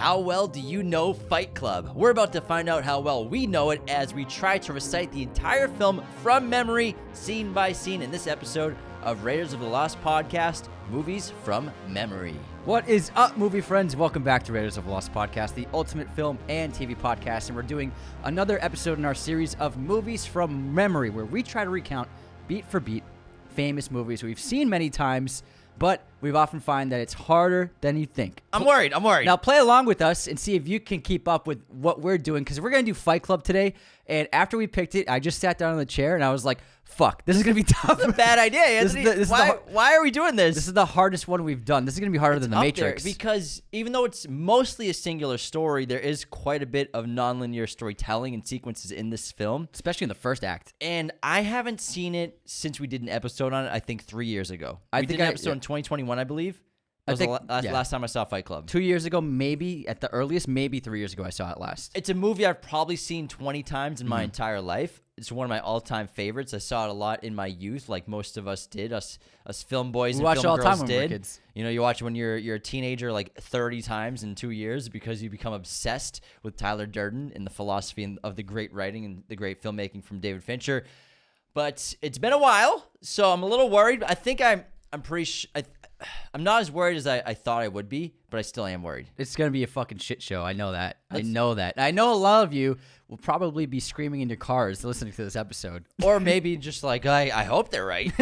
How well do you know Fight Club? We're about to find out how well we know it as we try to recite the entire film from memory, scene by scene, in this episode of Raiders of the Lost Podcast, Movies from Memory. What is up, movie friends? Welcome back to Raiders of the Lost Podcast, the ultimate film and TV podcast, and we're doing another episode in our series of Movies from Memory, where we try to recount, beat for beat, famous movies we've seen many times, but we've often find that it's harder than you think. I'm worried. Now play along with us and see if you can keep up with what we're doing, because we're going to do Fight Club today, and after we picked it, I just sat down in the chair, and I was like, fuck, this is going to be tough. That's a bad idea, Anthony. Why are we doing this? This is the hardest one we've done. This is going to be harder than The Matrix. Because even though it's mostly a singular story, there is quite a bit of nonlinear storytelling and sequences in this film. Especially in the first act. And I haven't seen it since we did an episode on it, I think 3 years ago. We did an episode in 2021, I believe. That was the last time I saw Fight Club. 2 years ago, maybe. At the earliest, maybe 3 years ago I saw it last. It's a movie I've probably seen 20 times in my entire life. It's one of my all-time favorites. I saw it a lot in my youth, like most of us did. Us film boys and film girls did. You know, you watch it when you're a teenager like 30 times in 2 years because you become obsessed with Tyler Durden and the philosophy of the great writing and the great filmmaking from David Fincher. But it's been a while, so I'm a little worried. I think I'm not as worried as I thought I would be, but I still am worried. It's going to be a fucking shit show. I know that. I know a lot of you will probably be screaming in your cars listening to this episode. Or maybe just like, I hope they're right.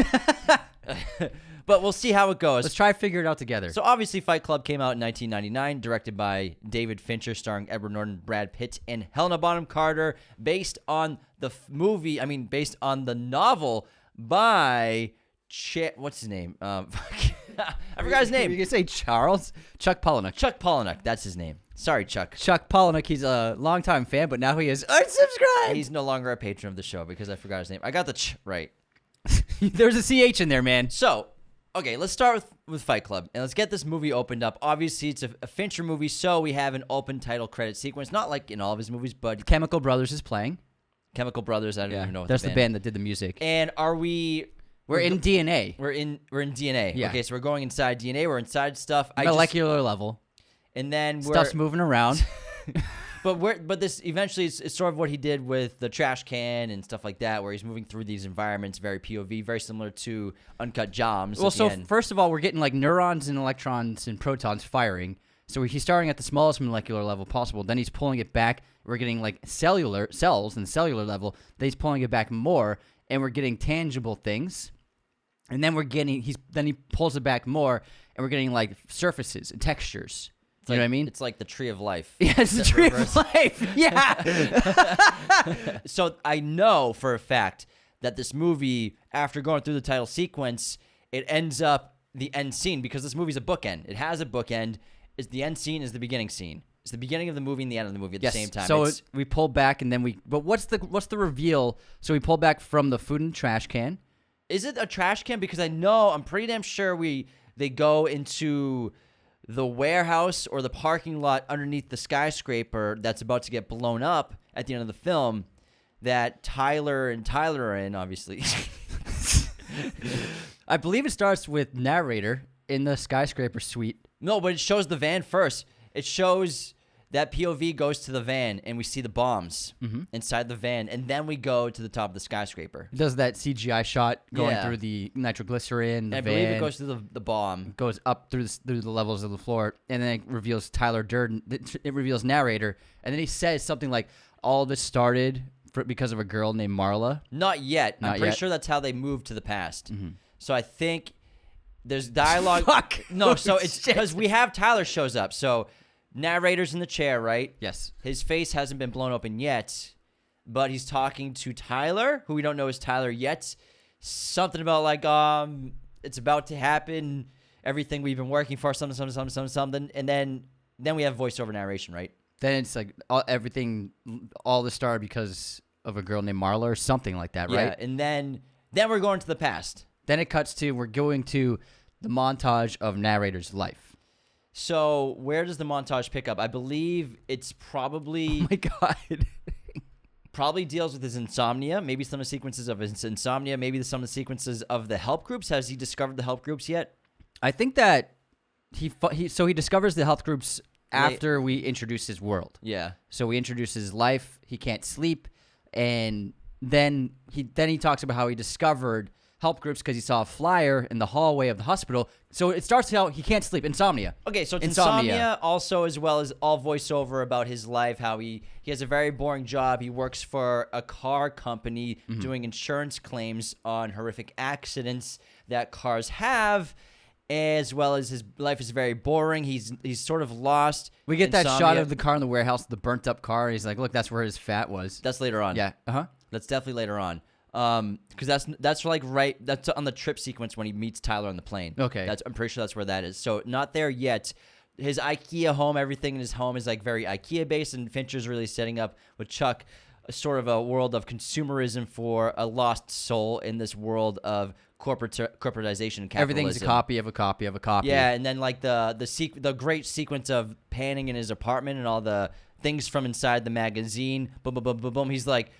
But we'll see how it goes. Let's try to figure it out together. So obviously Fight Club came out in 1999, directed by David Fincher, starring Edward Norton, Brad Pitt, and Helena Bonham Carter, based on the novel by... what's his name? I forgot his name. You can say Charles? Chuck Palahniuk. Chuck Palahniuk. That's his name. Sorry, Chuck. Chuck Palahniuk. He's a longtime fan, but now he is unsubscribed. He's no longer a patron of the show because I forgot his name. I got the ch right. There's a CH in there, man. So, okay, let's start with Fight Club, and let's get this movie opened up. Obviously, it's a Fincher movie, so we have an open title credit sequence. Not like in all of his movies, but... Chemical Brothers is playing. Chemical Brothers, I don't even know what that's the band that did the music. And We're in DNA. We're in DNA. Yeah. Okay, so we're going inside DNA. We're inside stuff. Molecular level. And then stuff's moving around. but this eventually it's sort of what he did with the trash can and stuff like that, where he's moving through these environments, very POV, very similar to Uncut Gems. Well, so first of all, we're getting like neurons and electrons and protons firing. So he's starting at the smallest molecular level possible. Then he's pulling it back. We're getting like cellular cells and cellular level. Then he's pulling it back more, and we're getting tangible things. And then he pulls it back more, and we're getting like surfaces and textures. You know what I mean? It's like the tree of life. Yeah, it's the tree of life. Yeah. So I know for a fact that this movie, after going through the title sequence, it ends up the end scene, because this movie's a bookend. It has a bookend. The end scene is the beginning scene. It's the beginning of the movie and the end of the movie at the same time. So we pull back, and then but what's the reveal? So we pull back from the food and trash can. Is it a trash can? Because I'm pretty damn sure they go into the warehouse or the parking lot underneath the skyscraper that's about to get blown up at the end of the film, that Tyler are in, obviously. I believe it starts with narrator in the skyscraper suite. No, but it shows the van first. It shows that POV goes to the van, and we see the bombs inside the van, and then we go to the top of the skyscraper. It does that CGI shot going through the nitroglycerin, I believe it goes through the bomb. Goes up through the levels of the floor, and then it reveals Tyler Durden. It reveals narrator, and then he says something like, all this started because of a girl named Marla. Not yet. I'm pretty sure that's how they moved to the past. So I think there's dialogue. Fuck! No, so it's because we have Tyler shows up, so... Narrator's in the chair, right? Yes. His face hasn't been blown open yet, but he's talking to Tyler, who we don't know is Tyler yet. Something about like, it's about to happen, everything we've been working for, something, and then we have voiceover narration, right? Then it's like all this started because of a girl named Marla or something like that, right? Yeah, and then we're going to the past. Then it cuts to, we're going to the montage of narrator's life. So where does the montage pick up? I believe it's probably... Oh my God. Probably deals with his insomnia. Maybe some of the sequences of his insomnia. Maybe some of the sequences of the help groups. Has he discovered the help groups yet? I think that he discovers the health groups after we introduce his world. Yeah. So we introduce his life. He can't sleep, and then he talks about how he discovered help groups because he saw a flyer in the hallway of the hospital. So it starts how he can't sleep. Insomnia. Okay, so it's insomnia also, as well as all voiceover about his life, how he has a very boring job. He works for a car company doing insurance claims on horrific accidents that cars have, as well as his life is very boring. He's sort of lost. We get that shot of the car in the warehouse, the burnt up car. He's like, look, that's where his fat was. That's later on. Yeah. That's definitely later on. Because that's like that's on the trip sequence when he meets Tyler on the plane. Okay. I'm pretty sure that's where that is. So not there yet. His IKEA home, everything in his home is like very IKEA based, and Fincher's really setting up with Chuck a sort of a world of consumerism for a lost soul in this world of corporatization and capitalism. Everything's a copy of a copy of a copy. Yeah, and then like the great sequence of panning in his apartment and all the things from inside the magazine. Boom, boom, boom, boom, boom. He's like,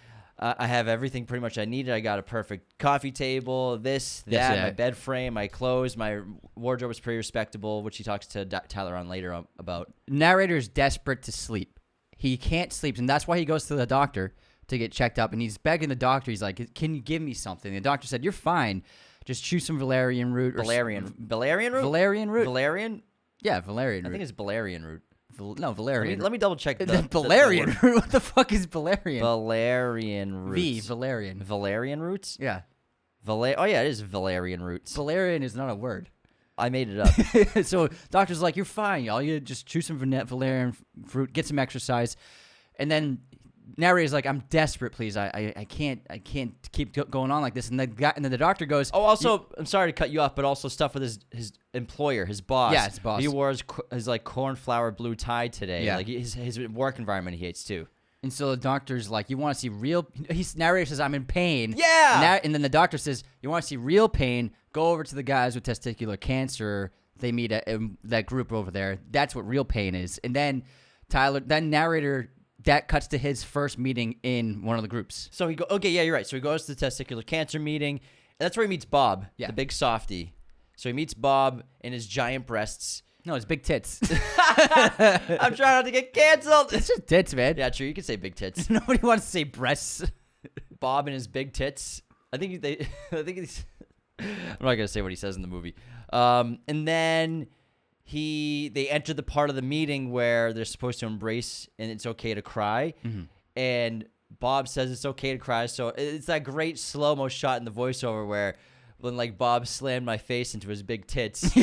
I have everything pretty much I needed. I got a perfect coffee table, my bed frame, my clothes, my wardrobe was pretty respectable, which he talks to Tyler on later about. Narrator's desperate to sleep. He can't sleep, and that's why he goes to the doctor to get checked up, and he's begging the doctor. He's like, can you give me something? The doctor said, you're fine. Just choose some valerian root. Valerian root? Valerian root? Valerian? Yeah, valerian root. I think it's valerian root. No, valerian. Let me double check. Valerian root. What the fuck is valerian? Valerian roots. Valerian. Valerian roots? Yeah. Oh yeah, it is valerian roots. Valerian is not a word. I made it up. So doctor's like, you're fine. All you just choose some valerian fruit, get some exercise, and then narrator's like, I'm desperate, please. I can't keep going on like this. And then the doctor goes, oh, also, I'm sorry to cut you off, but also stuff with his employer, his boss. Yeah, his boss. He wore his like cornflower blue tie today. Yeah. Like his work environment he hates too. And so the doctor's like, you want to see real... Narrator says, I'm in pain. Yeah! And then the doctor says, you want to see real pain, go over to the guys with testicular cancer. They meet at that group over there. That's what real pain is. And then narrator... That cuts to his first meeting in one of the groups. So you're right. So he goes to the testicular cancer meeting, and that's where he meets Bob, the big softie. So he meets Bob in his giant breasts. No, it's big tits. I'm trying not to get canceled. It's just tits, man. Yeah, true. You can say big tits. Nobody wants to say breasts. Bob and his big tits. I'm not gonna say what he says in the movie. And then they enter the part of the meeting where they're supposed to embrace and it's okay to cry. Mm-hmm. And Bob says it's okay to cry. So it's that great slow-mo shot in the voiceover where when like Bob slammed my face into his big tits,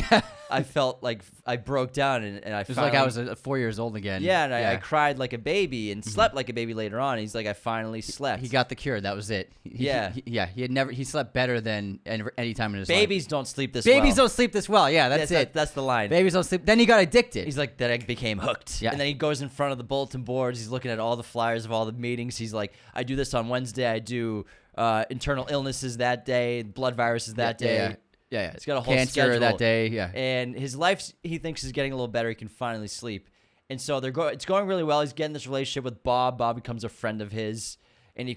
I felt like I broke down and I felt like I was 4 years old again. Yeah, and I cried like a baby and slept like a baby later on. He's like, I finally slept. He got the cure. That was it. He slept better than any time in his life. Babies don't sleep this well. Babies don't sleep this well. Yeah, that's it. That's the line. Babies don't sleep. Then he got addicted. He's like, then I became hooked. Yeah. And then he goes in front of the bulletin boards. He's looking at all the flyers of all the meetings. He's like, I do this on Wednesday. I do internal illnesses that day, blood viruses that day. Yeah. It's got a whole cancer schedule that day. Yeah. And his life, he thinks, is getting a little better. He can finally sleep. And so it's going really well. He's getting this relationship with Bob. Bob becomes a friend of his. And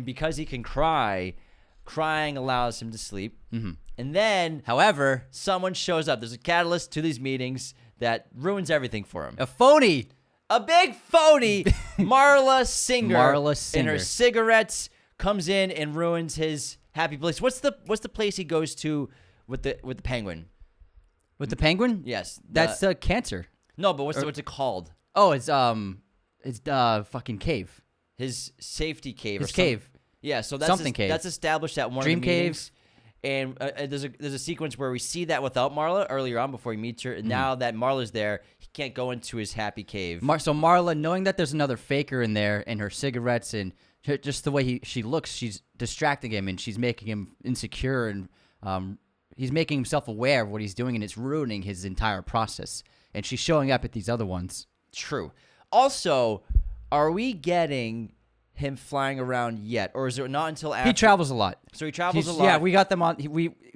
because he can cry, crying allows him to sleep. Mm-hmm. And then, however, someone shows up. There's a catalyst to these meetings that ruins everything for him. A phony. A big phony. Marla Singer. And her cigarettes comes in and ruins his happy place. What's the place he goes to with the penguin? With the penguin? Yes. That's cancer. No, but what's it called? Oh, it's fucking cave. His safety cave. His cave. Yeah, so that's something cave. That's established at one Dream of the meetings. Cave. And there's a sequence where we see that without Marla earlier on before he meets her. And now that Marla's there, he can't go into his happy cave. So Marla, knowing that there's another faker in there and her cigarettes and just the way she looks, she's distracting him and she's making him insecure and he's making himself aware of what he's doing and it's ruining his entire process. And she's showing up at these other ones. True. Also, are we getting him flying around yet, or is it not until after? He travels a lot. So he travels a lot. Yeah, we got them on.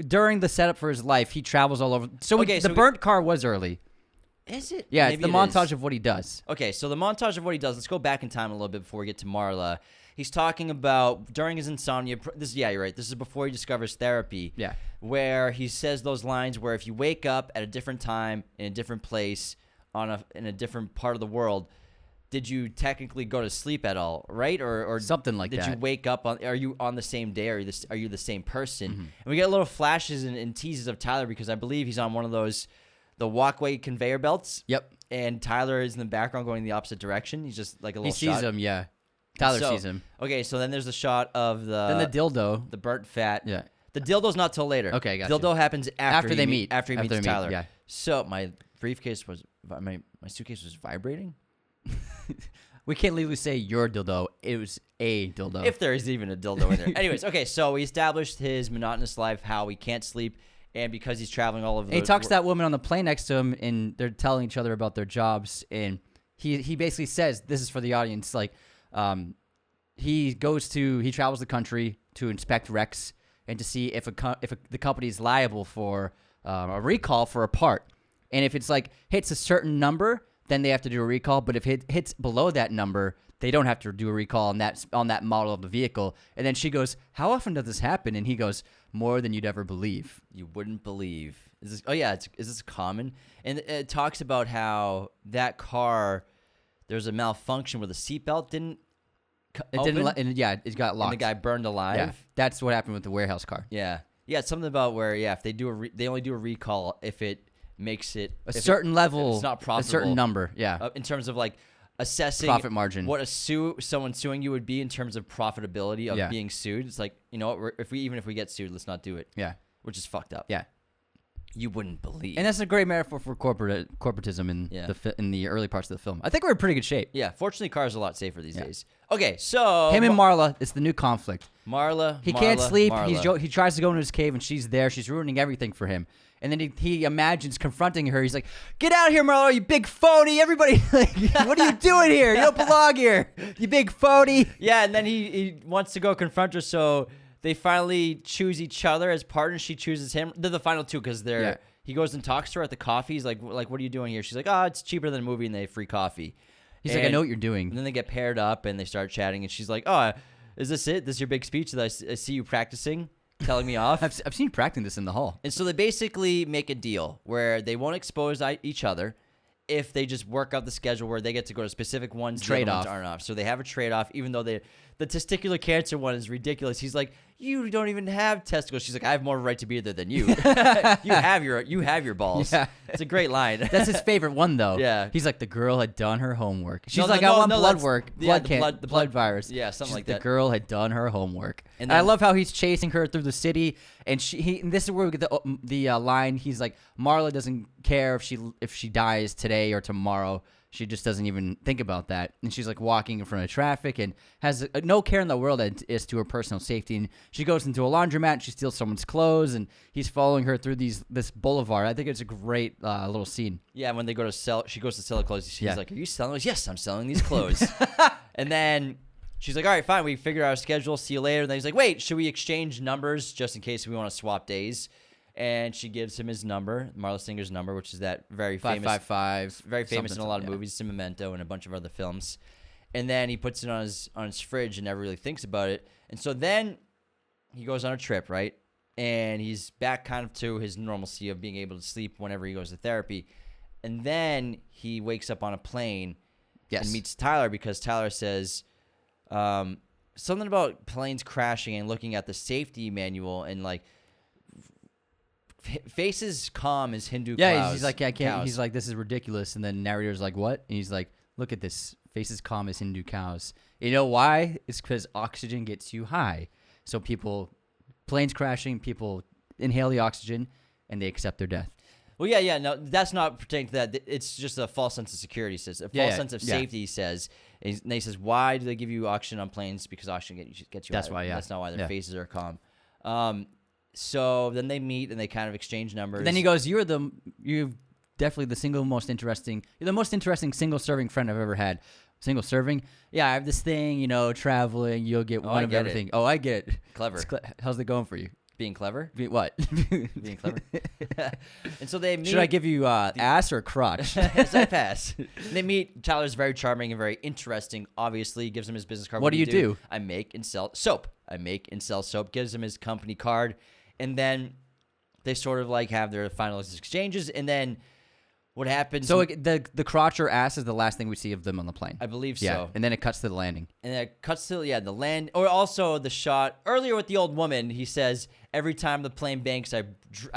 During the setup for his life, he travels all over. So the burnt car was early. Is it? Yeah, maybe it's the montage of what he does. Okay, so the montage of what he does. Let's go back in time a little bit before we get to Marla. He's talking about during his insomnia. You're right. This is before he discovers therapy. Yeah. Where he says those lines where if you wake up at a different time in a different place in a different part of the world, did you technically go to sleep at all, right? Or something like that. Did you wake up are you on the same day? Are you the same person? And we get little flashes and teases of Tyler because I believe he's on one of the walkway conveyor belts. Yep. And Tyler is in the background going the opposite direction. He's just like a little shot. He sees him, yeah. Tyler sees him. Okay, so then there's a shot of then the dildo. The burnt fat. Yeah. The dildo's not till later. Okay, gotcha. Dildo happens after they meet. After he meets Tyler. Yeah. So my briefcase was my suitcase was vibrating. We can't legally say your dildo. It was a dildo. If there is even a dildo in there. Anyways, okay, so we established his monotonous life, how he can't sleep, and because he's traveling all over. He talks to that woman on the plane next to him, and they're telling each other about their jobs, and he basically says, this is for the audience, like he travels the country to inspect wrecks and to see if the company is liable for a recall for a part, and if it's like hits a certain number, then they have to do a recall. But if it hits below that number, they don't have to do a recall on that model of the vehicle. And then she goes, "How often does this happen?" And he goes, "More than you'd ever believe." You wouldn't believe. Is this common? And it talks about how that car, there's a malfunction where the seatbelt didn't. It got locked. And the guy burned alive. Yeah, that's what happened with the warehouse car. Yeah, it's something about where if they do they only do a recall if it makes it a certain level, it's not profitable, a certain number, in terms of like assessing profit margin, what someone suing you would be in terms of profitability of being sued. It's like, you know what, if we get sued, let's not do it. Yeah, which is fucked up. Yeah, you wouldn't believe. And that's a great metaphor for corporatism in the early parts of the film. I think we're in pretty good shape. Yeah, fortunately, cars are a lot safer these days. Okay, so him and Marla, it's the new conflict. He can't sleep. He tries to go into his cave, and she's there. She's ruining everything for him. And then he imagines confronting her. He's like, "Get out of here, Marla, you big phony! Everybody, what are you doing here? You don't belong here, you big phony!" Yeah, and then he wants to go confront her. So they finally choose each other as partners. She chooses him. They're the final two because he goes and talks to her at the coffee. He's like, "What are you doing here?" She's like, "Oh, it's cheaper than a movie, and they have free coffee." He's like, "I know what you're doing." And then they get paired up and they start chatting. And she's like, "Oh, is this it? This is your big speech that I see you practicing?" Telling me off. I've seen you practicing this in the hall. And so they basically make a deal where they won't expose each other if they just work out the schedule where they get to go to specific ones. Trade-off. Aren't off. So they have a trade-off, even though the testicular cancer one is ridiculous. He's like, "You don't even have testicles." She's like, "I have more right to be there than you." you have your balls. Yeah. It's a great line. That's his favorite one, though. Yeah. He's like, "The girl had done her homework." She's I want blood work. The blood virus. Yeah, something like that. The girl had done her homework. And I love how he's chasing her through the city. And and this is where we get the line. He's like, Marla doesn't care if she dies today or tomorrow. She just doesn't even think about that. And she's like walking in front of traffic and has no care in the world as to her personal safety. And she goes into a laundromat and she steals someone's clothes, and he's following her through this boulevard. I think it's a great little scene. Yeah, when they go to sell, she goes to sell the clothes. She's like, "Are you selling those?" "Yes, I'm selling these clothes." And then she's like, "All right, fine. We figured out our schedule. See you later." And then he's like, "Wait, should we exchange numbers just in case we want to swap days?" And she gives him his number, Marla Singer's number, which is that very famous 555, very famous in a lot of movies, in Memento and a bunch of other films. And then he puts it on his fridge and never really thinks about it. And so then he goes on a trip, right? And he's back kind of to his normalcy of being able to sleep whenever he goes to therapy. And then he wakes up on a plane and meets Tyler because Tyler says something about planes crashing and looking at the safety manual and like, faces calm as Hindu cows. Yeah, he's like, "I can't." Cows. He's like, "This is ridiculous." And then narrator's like, "What?" And he's like, "Look at this. Faces calm as Hindu cows." You know why? It's because oxygen gets you high. So planes crashing, people inhale the oxygen, and they accept their death. Well, yeah, no, that's not pertaining to that. It's just a false sense of security, says. A false sense of safety, says. And he says, "Why do they give you oxygen on planes? Because oxygen gets you That's high." why, yeah. That's not why their faces are calm. So then they meet and they kind of exchange numbers. And then he goes, "You're definitely the most interesting single serving friend I've ever had." Single serving? Yeah, I have this thing, traveling. You'll get one of everything. Oh, I get it. Clever. How's it going for you? Being clever? What? Being clever. And so they meet. Should I give you ass or crotch? Yes, I pass. They meet. Tyler's very charming and very interesting. Obviously, gives him his business card. What do you do? I make and sell soap. Gives him his company card. And then they sort of like have their final exchanges. And then what happens? So the crotch or ass is the last thing we see of them on the plane. I believe yeah. so. And then it cuts to the landing. And then it cuts to the land, or also the shot earlier with the old woman. He says, "Every time the plane banks, I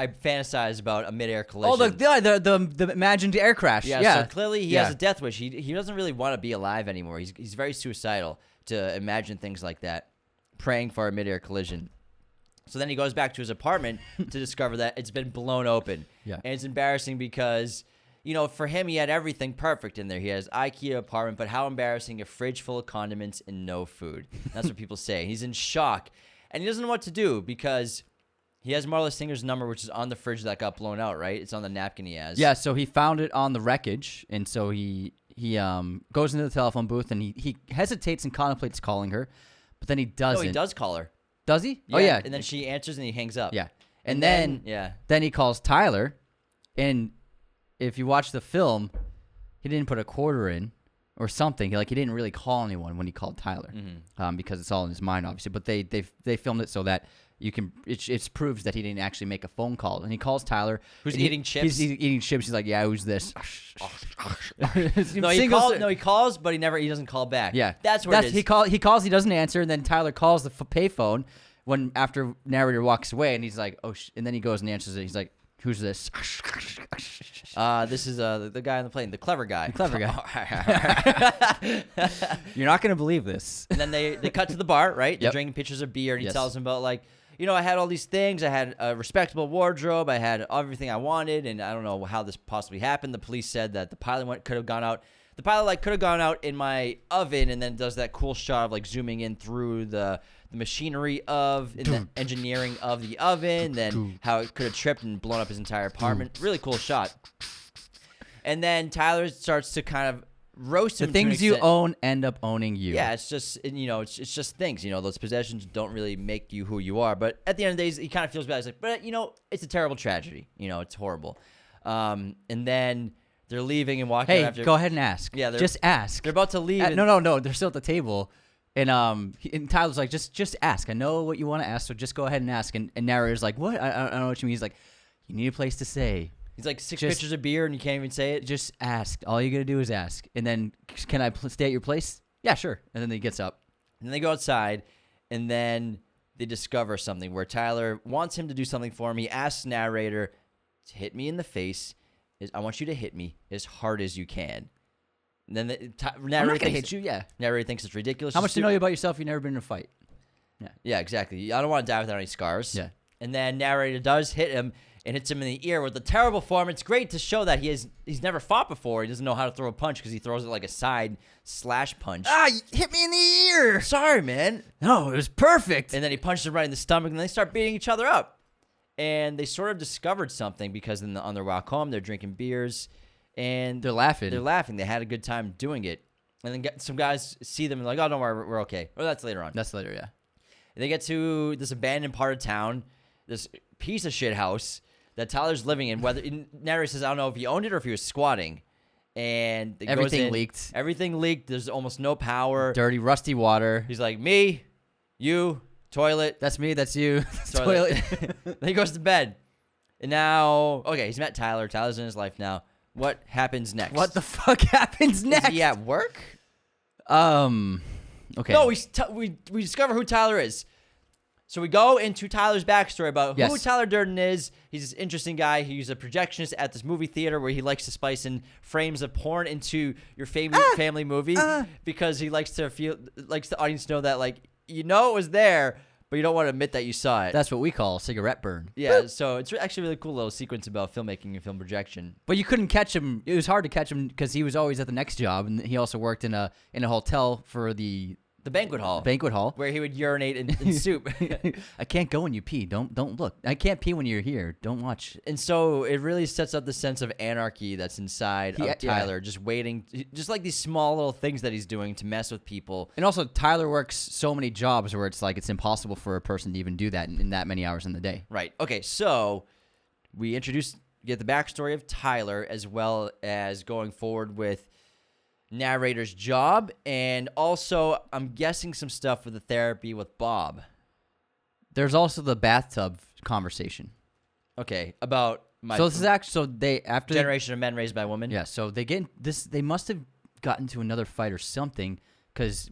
fantasize about a midair collision." Oh, the imagined air crash. Yeah. So clearly he has a death wish. He doesn't really want to be alive anymore. He's very suicidal to imagine things like that, praying for a midair collision. So then he goes back to his apartment to discover that it's been blown open. Yeah. And it's embarrassing because, for him, he had everything perfect in there. He has IKEA apartment, but how embarrassing, a fridge full of condiments and no food. That's what people say. He's in shock. And he doesn't know what to do because he has Marla Singer's number, which is on the fridge that got blown out, right? It's on the napkin he has. Yeah, so he found it on the wreckage, and so he goes into the telephone booth, and he hesitates and contemplates calling her, but then he doesn't. No, he does call her. Does he? Yeah, oh, yeah. And then she answers, and he hangs up. Yeah. And then he calls Tyler, and if you watch the film, he didn't put a quarter in or something. Like, he didn't really call anyone when he called Tyler, because it's all in his mind, obviously. But they filmed it so that you can. It proves that he didn't actually make a phone call, and he calls Tyler, who's eating chips. He's eating chips. He's like, "Yeah, who's this?" No, he calls, but he doesn't call back. Yeah, that's what it is. He calls, he doesn't answer, and then Tyler calls the payphone after narrator walks away, and he's like, "Oh," and then he goes and answers it. He's like, "Who's this?" This is the guy on the plane, the clever guy. The clever guy. You're not gonna believe this. And then they cut to the bar, right? They're drinking pitchers of beer, and he tells him about I had all these things. I had a respectable wardrobe. I had everything I wanted, and I don't know how this possibly happened. The police said that the pilot could have gone out. The pilot could have gone out in my oven, and then does that cool shot of zooming in through the machinery and the engineering of the oven, then how it could have tripped and blown up his entire apartment. Really cool shot. And then Tyler starts to kind of roast him. The things you own end up owning you. Yeah, it's just it's just things. Those possessions don't really make you who you are. But at the end of the day, he kind of feels bad. He's like, but it's a terrible tragedy. It's horrible. And then they're leaving and walking. Hey, go ahead and ask. Yeah, just ask. They're about to leave. No. They're still at the table. And Tyler's like, just ask. I know what you want to ask, so just go ahead and ask. And narrator's like, what? I don't know what you mean. He's like, you need a place to stay. He's like, six pitchers of beer and you can't even say it? Just ask. All you got to do is ask. And then, can I stay at your place? Yeah, sure. And then he gets up. And then they go outside, and then they discover something where Tyler wants him to do something for him. He asks narrator to hit me in the face. I want you to hit me as hard as you can. And then narrator hit you, yeah. Narrator thinks it's ridiculous. How much do you know about yourself? You've never been in a fight. Yeah, exactly. I don't want to die without any scars. Yeah. And then narrator does hit him and hits him in the ear with a terrible form. It's great to show that he's never fought before. He doesn't know how to throw a punch because he throws it like a side slash punch. You hit me in the ear. Sorry, man. No, it was perfect. And then he punches him right in the stomach, and they start beating each other up. And they sort of discovered something because on their walk home, they're drinking beers, and they're laughing. They had a good time doing it. And then some guys see them and like, oh, don't worry, we're okay. Or that's later on. That's later, yeah. And they get to this abandoned part of town, this piece of shit house that Tyler's living in. Narrator says, I don't know if he owned it or if he was squatting. And everything leaked. Everything leaked. There's almost no power. Dirty, rusty water. He's like, me, you, toilet. That's me, that's you. Toilet. Then he goes to bed. And now, okay, he's met Tyler. Tyler's in his life now. What happens next? What the fuck happens next? Is he at work? Okay. No, we discover who Tyler is. So we go into Tyler's backstory about who Tyler Durden is. He's this interesting guy. He's a projectionist at this movie theater where he likes to splice in frames of porn into your family movie because he likes the audience to know that it was there, but you don't want to admit that you saw it. That's what we call cigarette burn. Yeah, so it's actually a really cool little sequence about filmmaking and film projection. But you couldn't catch him. It was hard to catch him because he was always at the next job, and he also worked in a hotel for the banquet hall. Where he would urinate in soup. I can't go when you pee. Don't look. I can't pee when you're here. Don't watch. And so it really sets up the sense of anarchy that's inside of Tyler, just waiting, just like these small little things that he's doing to mess with people. And also, Tyler works so many jobs where it's it's impossible for a person to even do that in that many hours in the day. Right. Okay, so we get the backstory of Tyler as well as going forward with narrator's job, and also I'm guessing some stuff with the therapy with Bob. There's also the bathtub conversation. Okay, about So this is actually after generation of men raised by women. Yeah. So they get this. They must have gotten to another fight or something because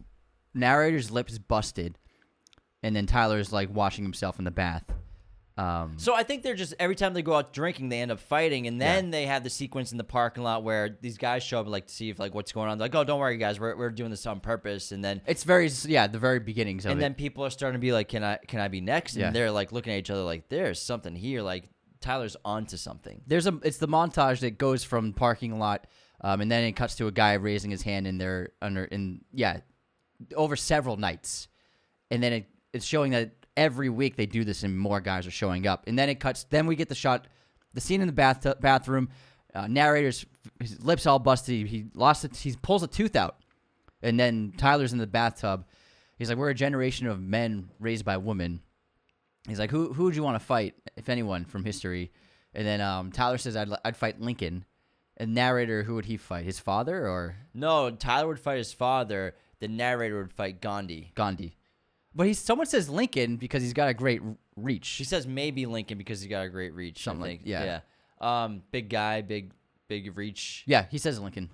narrator's lip is busted, and then Tyler's like washing himself in the bath. So I think they're just every time they go out drinking, they end up fighting, and then they have the sequence in the parking lot where these guys show up like to see if like what's going on. They're like, oh, don't worry, guys, we're doing this on purpose. And then it's the very beginnings of it. And then people are starting to be like, can I be next? And they're like looking at each other like, there's something here. Like Tyler's onto something. It's the montage that goes from parking lot, and then it cuts to a guy raising his hand over several nights, and then it's showing that. Every week they do this and more guys are showing up. And then it cuts. Then we get the scene in the bathroom. Narrator's his lips all busted. He pulls a tooth out. And then Tyler's in the bathtub. He's like, we're a generation of men raised by women. He's like, who would you want to fight, if anyone, from history? And then Tyler says, I'd fight Lincoln. And narrator, who would he fight? His father or? No, Tyler would fight his father. The narrator would fight Gandhi. But someone says Lincoln because he's got a great reach. He says maybe Lincoln because he's got a great reach. Something like yeah. Big guy, big reach. Yeah, he says Lincoln.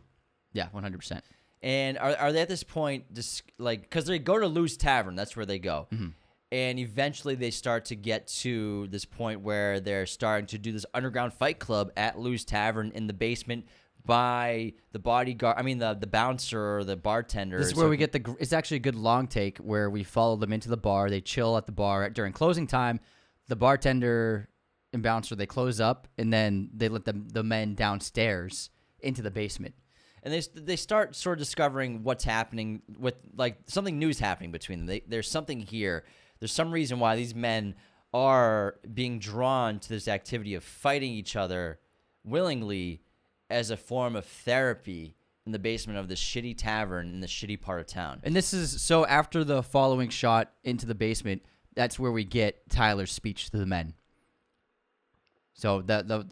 Yeah, 100%. And are they at this point just like because they go to Lou's Tavern? That's where they go. Mm-hmm. And eventually they start to get to this point where they're starting to do this underground fight club at Lou's Tavern in the basement. By the bodyguard, I mean the bouncer or the bartender. This is where we get it's actually a good long take where we follow them into the bar. They chill at the bar during closing time. The bartender and bouncer, they close up, and then they let the men downstairs into the basement. And they start sort of discovering what's happening with like something new's happening between them. There's something here. There's some reason why these men are being drawn to this activity of fighting each other willingly. As a form of therapy in the basement of this shitty tavern in the shitty part of town. And this is so after the following shot into the basement, that's where we get Tyler's speech to the men. So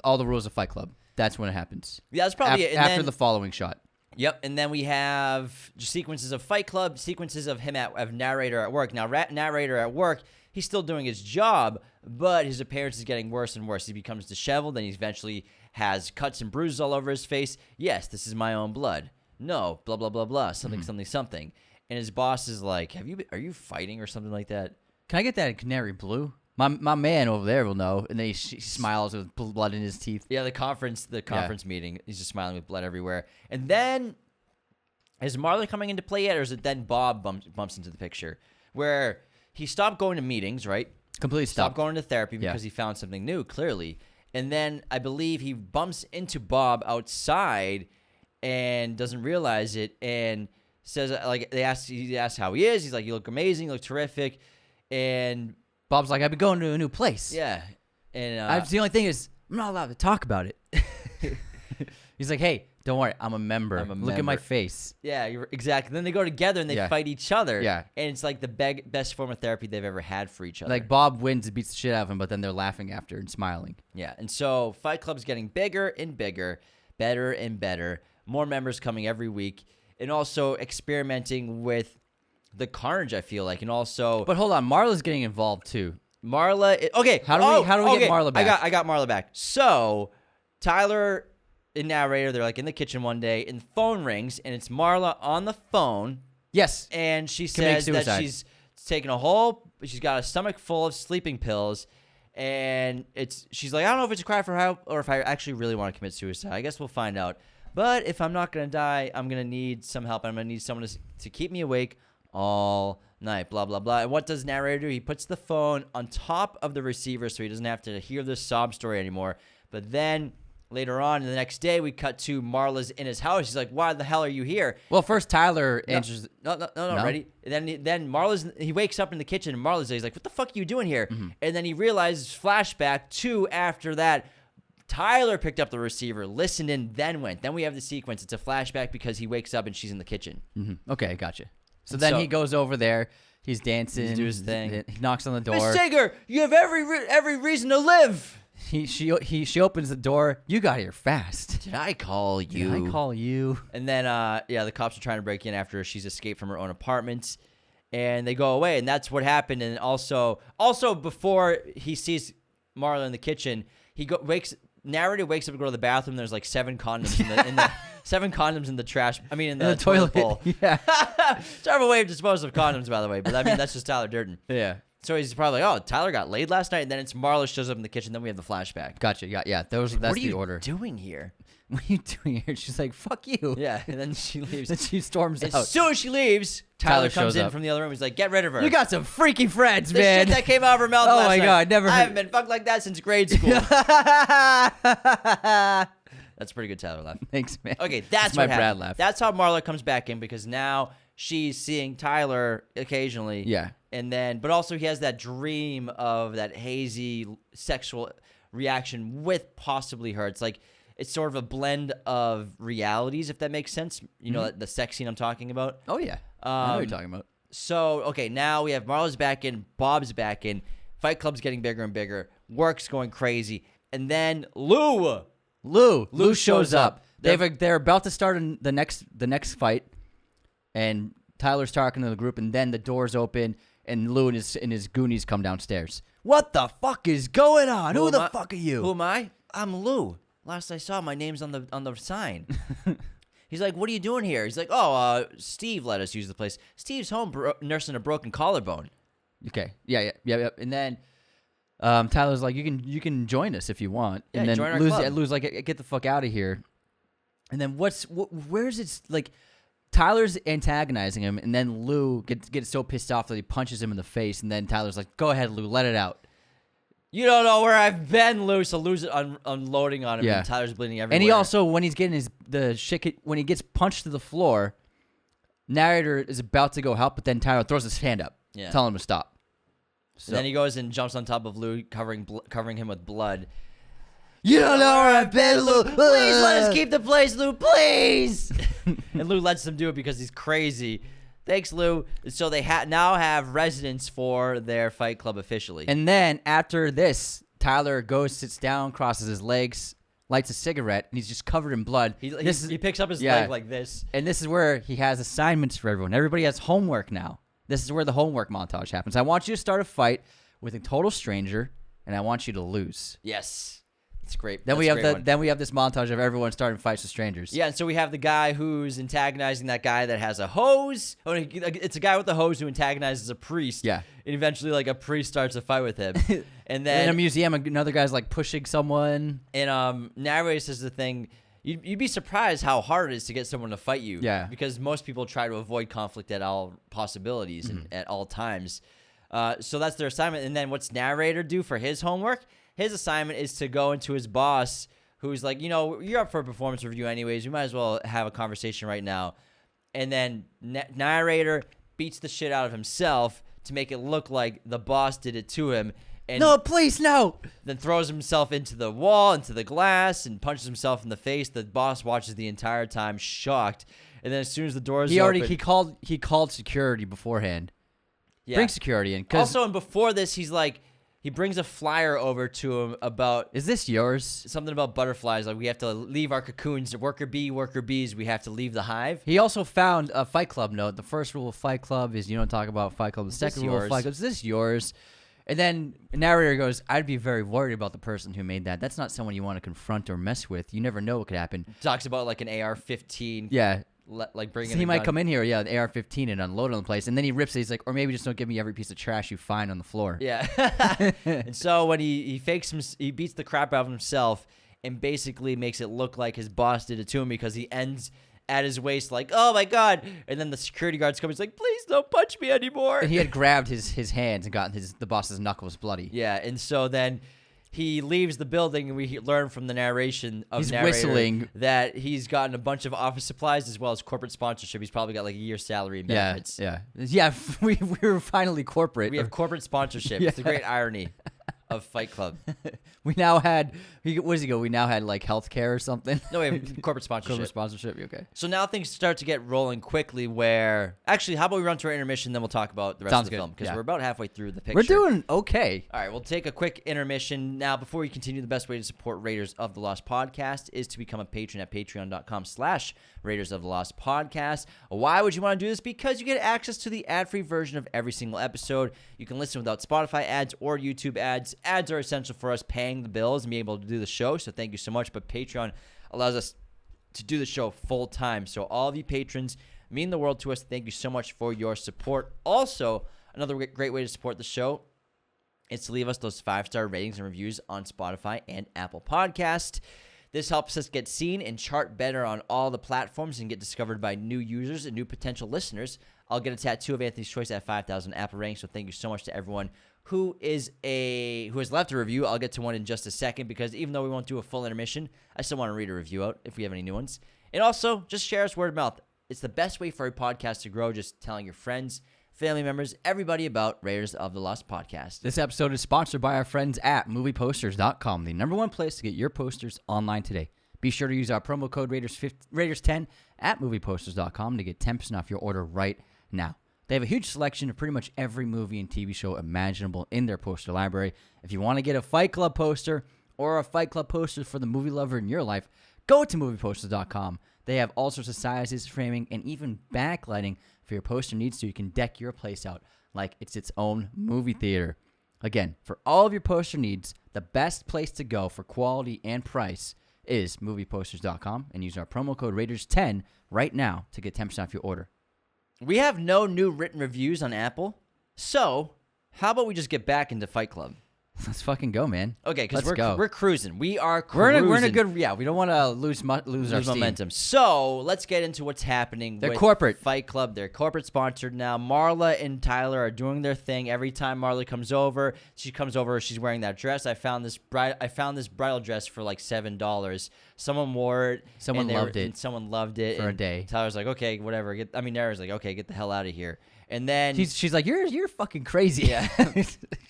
all the rules of Fight Club. That's when it happens. Yeah, that's probably it. After the following shot. Yep, and then we have sequences of Fight Club, sequences of him of narrator at work. Now, narrator at work, he's still doing his job, but his appearance is getting worse and worse. He becomes disheveled, and he eventually has cuts and bruises all over his face. Yes, this is my own blood. No, blah, blah, blah, blah, something. And his boss is like, are you fighting or something like that? Can I get that in canary blue? My man over there will know. And then he smiles with blood in his teeth. Yeah, the conference meeting. He's just smiling with blood everywhere. And then, is Marla coming into play yet, or is it then Bob bumps into the picture? Where he stopped going to meetings, right? Completely stopped going to therapy because he found something new, clearly. And then I believe he bumps into Bob outside and doesn't realize it and says, like, he asks how he is. He's like, you look amazing, you look terrific. And Bob's like, I've been going to a new place. Yeah. And the only thing is, I'm not allowed to talk about it. He's like, hey, don't worry, I'm a member. Look at my face. Yeah, exactly. Then they go together and they fight each other. Yeah. And it's like the best form of therapy they've ever had for each other. Like Bob wins and beats the shit out of him, but then they're laughing after and smiling. Yeah. And so Fight Club's getting bigger and bigger, better and better. More members coming every week. And also experimenting with the carnage, I feel like. And also... But hold on, Marla's getting involved too. Marla... Okay. How do we get Marla back? I got Marla back. So, Tyler... in narrator, they're like in the kitchen one day, and the phone rings, and it's Marla on the phone. Yes. And she says that she's taken she's got a stomach full of sleeping pills, and she's like, I don't know if it's a cry for help or if I actually really want to commit suicide. I guess we'll find out. But if I'm not going to die, I'm going to need some help. I'm going to need someone to keep me awake all night, blah, blah, blah. And what does narrator do? He puts the phone on top of the receiver so he doesn't have to hear this sob story anymore. But then... later on, the next day, we cut to Marla's in his house. He's like, why the hell are you here? Well, first Tyler answers... No, ready? And then he wakes up in the kitchen, and Marla's there. He's like, what the fuck are you doing here? Mm-hmm. And then he realizes, flashback to after that, Tyler picked up the receiver, listened in, then went. Then we have the sequence. It's a flashback because he wakes up and she's in the kitchen. Mm-hmm. Okay, gotcha. So then he goes over there. He's dancing. He's doing his thing. He knocks on the door. Miss Sager, you have every reason to live. She opens the door. You got here fast. Did I call you? And then the cops are trying to break in after she's escaped from her own apartment, and they go away. And that's what happened. And also before he sees Marla in the kitchen, narrator wakes up to go to the bathroom. There's like 7 condoms in the 7 condoms in the trash. I mean, in the toilet bowl. Yeah. Terrible way to dispose of condoms, by the way. But I mean, that's just Tyler Durden. Yeah. So he's probably like, oh, Tyler got laid last night, and then it's Marla shows up in the kitchen. Then we have the flashback. Gotcha. Yeah. That's the order. What are you doing here? What are you doing here? She's like, fuck you. Yeah, and then she leaves. Then she storms out. As soon as she leaves, Tyler comes shows in up. from the other room. He's like, get rid of her. You got some freaky friends, the man. shit that came out of her mouth Oh last my night. God, never I heard- haven't been fucked like that since grade school. That's a pretty good Tyler laugh. Thanks, man. Okay, that's my what happened. Brad laugh. That's how Marla comes back in, because now she's seeing Tyler occasionally. Yeah. And then, but also he has that dream of that hazy sexual reaction with possibly her. It's like, it's sort of a blend of realities, if that makes sense. You know, the sex scene I'm talking about. Oh, yeah. I know what you're talking about. So, okay, now we have Marla's back in, Bob's back in, Fight Club's getting bigger and bigger, work's going crazy, and then Lou shows up. They're about to start the next fight, and Tyler's talking to the group, and then the doors open, and Lou and his goonies come downstairs. What the fuck is going on? Who the fuck are you? Who am I? I'm Lou. Last I saw, my name's on the sign. He's like, what are you doing here? He's like, oh, Steve let us use the place. Steve's home nursing a broken collarbone. Okay. Yeah. And then Tyler's like, you can join us if you want. Yeah, and then join our club. Lou's like, get the fuck out of here. And then where's it like? Tyler's antagonizing him, and then Lou gets so pissed off that he punches him in the face. And then Tyler's like, go ahead, Lou, let it out. You don't know where I've been, Lou. So Lou's unloading on him, and Tyler's bleeding everywhere. And he also, when he's getting when he gets punched to the floor, narrator is about to go help, but then Tyler throws his hand up, telling him to stop. So and then he goes and jumps on top of Lou, covering him with blood. You don't know where I've been, Lou. Please let us keep the place, Lou, please. And Lou lets them do it because he's crazy. Thanks, Lou. So they now have residence for their Fight Club officially. And then after this, Tyler goes, sits down, crosses his legs, lights a cigarette, and he's just covered in blood. He picks up his leg like this. And this is where he has assignments for everyone. Everybody has homework now. This is where the homework montage happens. I want you to start a fight with a total stranger, and I want you to lose. Yes. It's great. Then we have this montage of everyone starting fights with strangers. Yeah, and so we have the guy who's antagonizing that guy that has a hose. Oh, it's a guy with a hose who antagonizes a priest. Yeah. And eventually, like, a priest starts a fight with him. And then in a museum, another guy's like pushing someone. And narrator says the thing. You'd be surprised how hard it is to get someone to fight you. Yeah. Because most people try to avoid conflict at all possibilities and at all times. So that's their assignment. And then what's narrator do for his homework? His assignment is to go into his boss, who's like, you're up for a performance review anyways. You might as well have a conversation right now. And then narrator beats the shit out of himself to make it look like the boss did it to him. And no, please, no. Then throws himself into the wall, into the glass, and punches himself in the face. The boss watches the entire time, shocked. And then as soon as the doors open... He called security beforehand. Yeah. Bring security in. Also, and before this, he's like... He brings a flyer over to him about... Is this yours? Something about butterflies. Like, we have to leave our cocoons. Worker bees, we have to leave the hive. He also found a Fight Club note. The first rule of Fight Club is you don't talk about Fight Club. The second rule of Fight Club is this yours? And then narrator goes, I'd be very worried about the person who made that. That's not someone you want to confront or mess with. You never know what could happen. Talks about, like, an AR-15. Yeah. Like bringing. So he might come in here, the AR-15 and unload on the place, and then he rips it. He's like, or maybe just don't give me every piece of trash you find on the floor. Yeah. And so when he fakes him, he beats the crap out of himself and basically makes it look like his boss did it to him, because he ends at his waist like, oh my God. And then the security guards come. He's like, please don't punch me anymore. And he had grabbed his hands and gotten the boss's knuckles bloody. Yeah. And so then he leaves the building, and we learn from the narration of narrator whistling that he's gotten a bunch of office supplies as well as corporate sponsorship. He's probably got like a year's salary and benefits. Yeah. We were finally corporate. We have corporate sponsorship. Yeah. It's the great irony of Fight Club. We now had, where does he go? We now had like healthcare or something. No, we have corporate sponsorship. Corporate sponsorship, okay. So now things start to get rolling quickly where, actually, how about we run to our intermission, then we'll talk about the rest of the film, because we're about halfway through the picture. We're doing okay. All right, we'll take a quick intermission. Now, before we continue, the best way to support Raiders of the Lost Podcast is to become a patron at patreon.com/Raiders of the Lost Podcast. Why would you want to do this? Because you get access to the ad-free version of every single episode. You can listen without Spotify ads or YouTube ads. Ads are essential for us paying the bills and being able to do the show, so thank you so much. But Patreon allows us to do the show full time. So all of you patrons mean the world to us. Thank you so much for your support. Also, another great way to support the show is to leave us those 5-star ratings and reviews on Spotify and Apple Podcast. This helps us get seen and chart better on all the platforms and get discovered by new users and new potential listeners. I'll get a tattoo of Anthony's Choice at 5,000 Apple ratings, so thank you so much to everyone who has left a review. I'll get to one in just a second because even though we won't do a full intermission, I still want to read a review out if we have any new ones. And also, just share us word of mouth. It's the best way for a podcast to grow, just telling your friends, family members, everybody about Raiders of the Lost podcast. This episode is sponsored by our friends at movieposters.com, the number one place to get your posters online today. Be sure to use our promo code Raiders10 at movieposters.com to get 10% off your order right now. They have a huge selection of pretty much every movie and TV show imaginable in their poster library. If you want to get a Fight Club poster or a Fight Club poster for the movie lover in your life, go to movieposters.com. They have all sorts of sizes, framing, and even backlighting for your poster needs, so you can deck your place out like it's its own movie theater. Again, for all of your poster needs, the best place to go for quality and price is movieposters.com, and use our promo code Raiders10 right now to get 10% off your order. We have no new written reviews on Apple, so how about we just get back into Fight Club? Let's fucking go, man. Okay, because we're cruising. We are cruising. We're in a good, yeah, we don't want to lose our momentum. So let's get into what's happening with corporate. Fight Club. They're corporate sponsored now. Marla and Tyler are doing their thing. Every time Marla comes over, she's wearing that dress. I found this bridal dress for like $7. Someone wore it. Someone loved it. And someone loved it for a day. Tyler's like, okay, whatever. Nara's like, okay, get the hell out of here. And then she's like, you're fucking crazy. Yeah.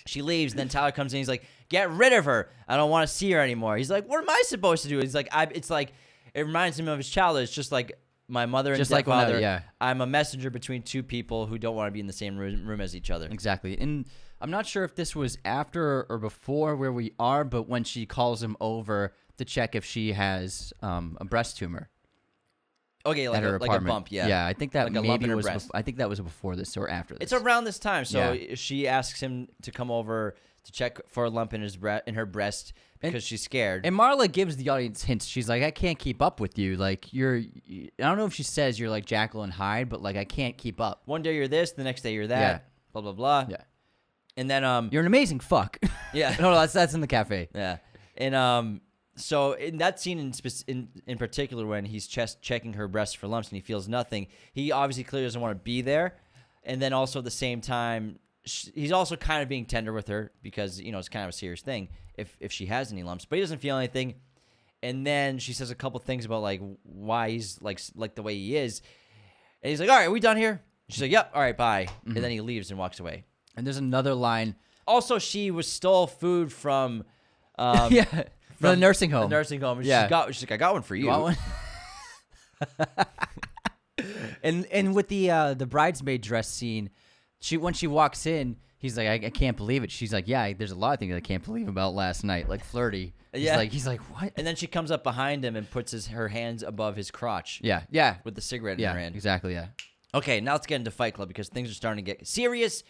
She leaves. And then Tyler comes in. He's like, get rid of her. I don't want to see her anymore. He's like, what am I supposed to do? He's like, it reminds him of his childhood. It's just like my mother and stepfather. Yeah. I'm a messenger between two people who don't want to be in the same room as each other. Exactly. And I'm not sure if this was after or before where we are, but when she calls him over to check if she has a breast tumor. Okay, like a bump, yeah. Yeah, I think that like maybe was. I think that was before this or after this. It's around this time. So she asks him to come over to check for a lump in her breast because she's scared. And Marla gives the audience hints. She's like, I can't keep up with you. Like I don't know if she says you're like Jekyll and Hyde, but like I can't keep up. One day you're this, the next day you're that. Yeah. Blah blah blah. Yeah. And then you're an amazing fuck. Yeah. No, that's in the cafe. Yeah. And so in that scene in particular, when he's checking her breast for lumps and he feels nothing, he obviously clearly doesn't want to be there. And then also at the same time, he's also kind of being tender with her because, it's kind of a serious thing if she has any lumps. But he doesn't feel anything. And then she says a couple things about like why he's like the way he is. And he's like, all right, are we done here? She's like, yep, all right, bye. Mm-hmm. And then he leaves and walks away. And there's another line. Also, she stole food from... yeah. From the nursing home. The nursing home. Yeah. She's like, I got one for you. One? and with the bridesmaid dress scene, when she walks in, he's like, I can't believe it. She's like, yeah, there's a lot of things I can't believe about last night, like flirty. Yeah. He's like, what? And then she comes up behind him and puts her hands above his crotch. Yeah, yeah. With the cigarette in her hand. Exactly, yeah. Okay, now let's get into Fight Club because things are starting to get serious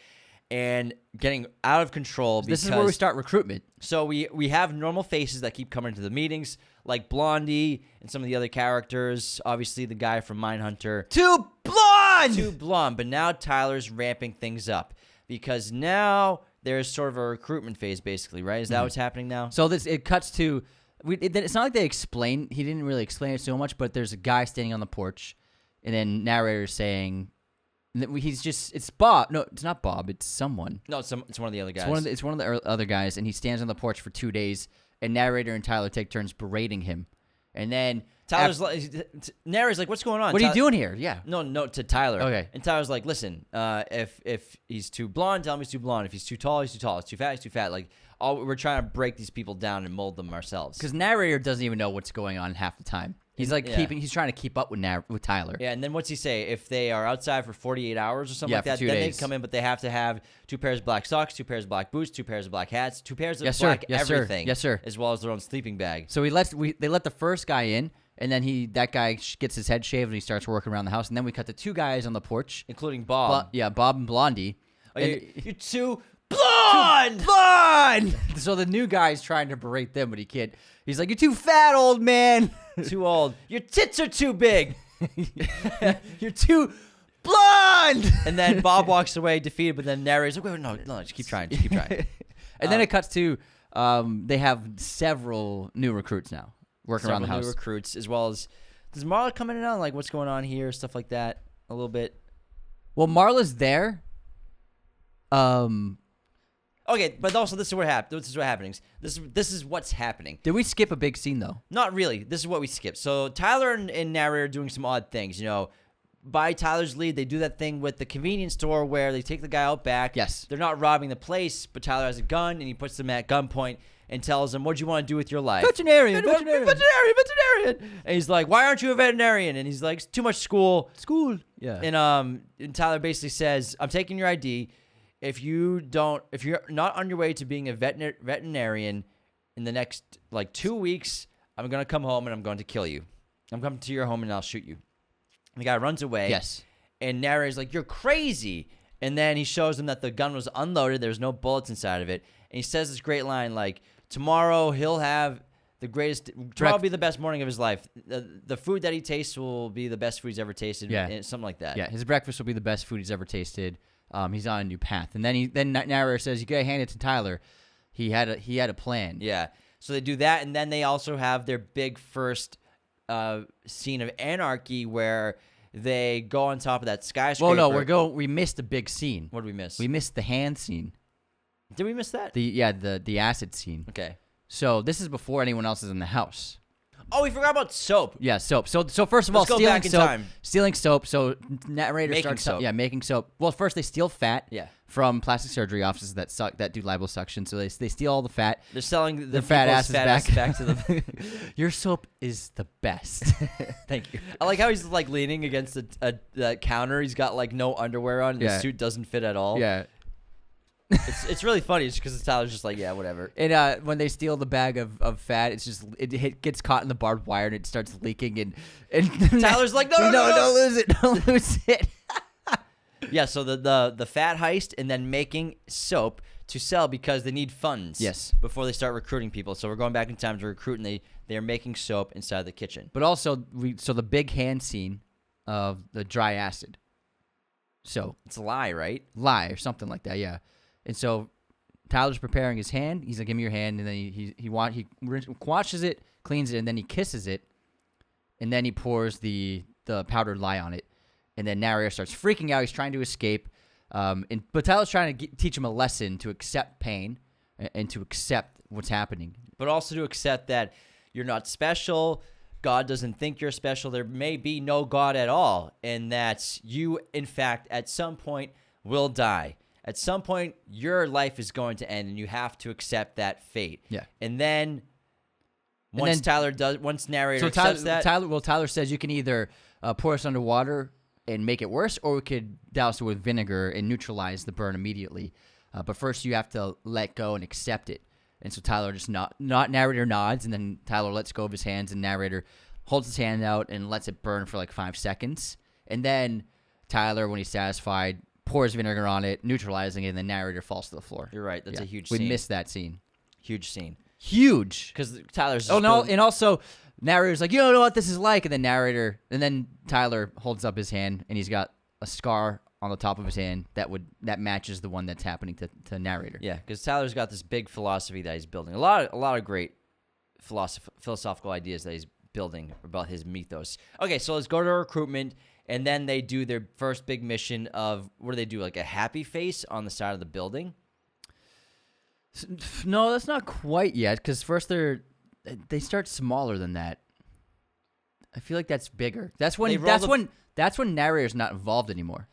and getting out of control. This is where we start recruitment. So we have normal faces that keep coming to the meetings, like Blondie and some of the other characters. Obviously, the guy from Mindhunter. Too blonde! But now Tyler's ramping things up because now there's sort of a recruitment phase, basically, right? Is that what's happening now? So it cuts to... It's not like they explain... He didn't really explain it so much, but there's a guy standing on the porch, and then narrator saying... It's Bob. No, it's not Bob. It's someone. No, it's one of the other guys. It's one of the other guys, and he stands on the porch for 2 days, and narrator and Tyler take turns berating him. And then... narrator's like, what's going on? What are you doing here? Yeah. No, to Tyler. Okay. And Tyler's like, listen, if he's too blonde, tell him he's too blonde. If he's too tall, he's too tall. If he's too fat, he's too fat. Like, we're trying to break these people down and mold them ourselves. Because narrator doesn't even know what's going on half the time. He's like he's trying to keep up with Tyler. Yeah, and then what's he say? If they are outside for 48 hours or something like that, then they come in, but they have to have 2 pairs of black socks, 2 pairs of black boots, 2 pairs of black hats, 2 pairs of black everything. Yes, sir. As well as their own sleeping bag. So they let the first guy in, and then that guy gets his head shaved and he starts working around the house, and then we cut to 2 guys on the porch, including Bob. Bob and Blondie. You're too Blonde! So the new guy's trying to berate them, but he can't. He's like, you're too fat, old man. Too old. Your tits are too big. You're too blonde. And then Bob walks away defeated, but then narrator's like, wait, no, just keep trying. And then it cuts to they have several new recruits now working around the house. New recruits, as well as, does Marla come in and out, like what's going on here, stuff like that, a little bit? Well, Marla's there. Okay, but also this is what happened. This is what's happening. Did we skip a big scene though? Not really. This is what we skipped. So Tyler and narrator are doing some odd things. You know, by Tyler's lead, they do that thing with the convenience store where they take the guy out back. Yes. They're not robbing the place, but Tyler has a gun and he puts them at gunpoint and tells them, "What do you want to do with your life?" Veterinarian. And he's like, "Why aren't you a veterinarian?" And he's like, "It's too much school." Yeah. And Tyler basically says, "I'm taking your ID. If you're not on your way to being a veterinarian in the next 2 weeks, I'm gonna come home and I'm going to kill you. I'm coming to your home and I'll shoot you." And the guy runs away. Yes. And narrator's like, "You're crazy." And then he shows them that the gun was unloaded. There's no bullets inside of it. And he says this great line like, "Tomorrow he'll have the greatest. Tomorrow will be the best morning of his life. The food that he tastes will be the best food he's ever tasted." Yeah. Something like that. Yeah. His breakfast will be the best food he's ever tasted. He's on a new path, and then narrator says, "You gotta hand it to Tyler. He had a plan." Yeah. So they do that, and then they also have their big first scene of anarchy where they go on top of that skyscraper. Well, no, we missed a big scene. What did we miss? We missed the hand scene. Did we miss that? The acid scene. Okay. So this is before anyone else is in the house. Oh, we forgot about soap. Yeah, soap. So first of all, stealing soap. So narrator starts making soap. Well, first they steal fat. Yeah. From plastic surgery offices that do liposuction. So they steal all the fat. They're selling the fat asses back to them. Your soap is the best. Thank you. I like how he's leaning against the counter. He's got no underwear on. And the suit doesn't fit at all. Yeah. It's really funny just because Tyler's just like, yeah, whatever. And when they steal the bag of fat, it's just it gets caught in the barbed wire and it starts leaking and Tyler's like, no, don't lose it, don't lose it. Yeah, so the fat heist and then making soap to sell because they need funds. Yes. Before they start recruiting people. So we're going back in time to recruit, and they are making soap inside the kitchen. But also so the big hand scene of the dry acid. So it's a lie, right? Lie or something like that, yeah. And so Tyler's preparing his hand. He's like, "Give me your hand," and then he washes it, cleans it, and then he kisses it, and then he pours the powdered lye on it, and then narrator starts freaking out. He's trying to escape, but Tyler's trying to teach him a lesson to accept pain and to accept what's happening, but also to accept that you're not special. God doesn't think you're special. There may be no God at all, and that you, in fact, at some point will die. At some point, your life is going to end, and you have to accept that fate. Yeah. And then once narrator accepts that, Tyler says you can either pour us underwater and make it worse, or we could douse it with vinegar and neutralize the burn immediately. But first, you have to let go and accept it. And so Tyler just narrator nods, and then Tyler lets go of his hands, and narrator holds his hand out and lets it burn for 5 seconds. And then Tyler, when he's satisfied, pours vinegar on it, neutralizing it, and the narrator falls to the floor. You're right. That's a huge scene. We missed that scene. Huge scene. Huge. Because Tyler's and also narrator's like, "You don't know what this is like," and then Tyler holds up his hand, and he's got a scar on the top of his hand that matches the one that's happening to narrator. Yeah, because Tyler's got this big philosophy that he's building. A lot of great philosophical ideas that he's building about his mythos. Okay, so let's go to recruitment. And then they do their first big mission of, what do they do, a happy face on the side of the building? No, that's not quite yet, because first they start smaller than that. I feel like that's bigger. That's when narrator's not involved anymore.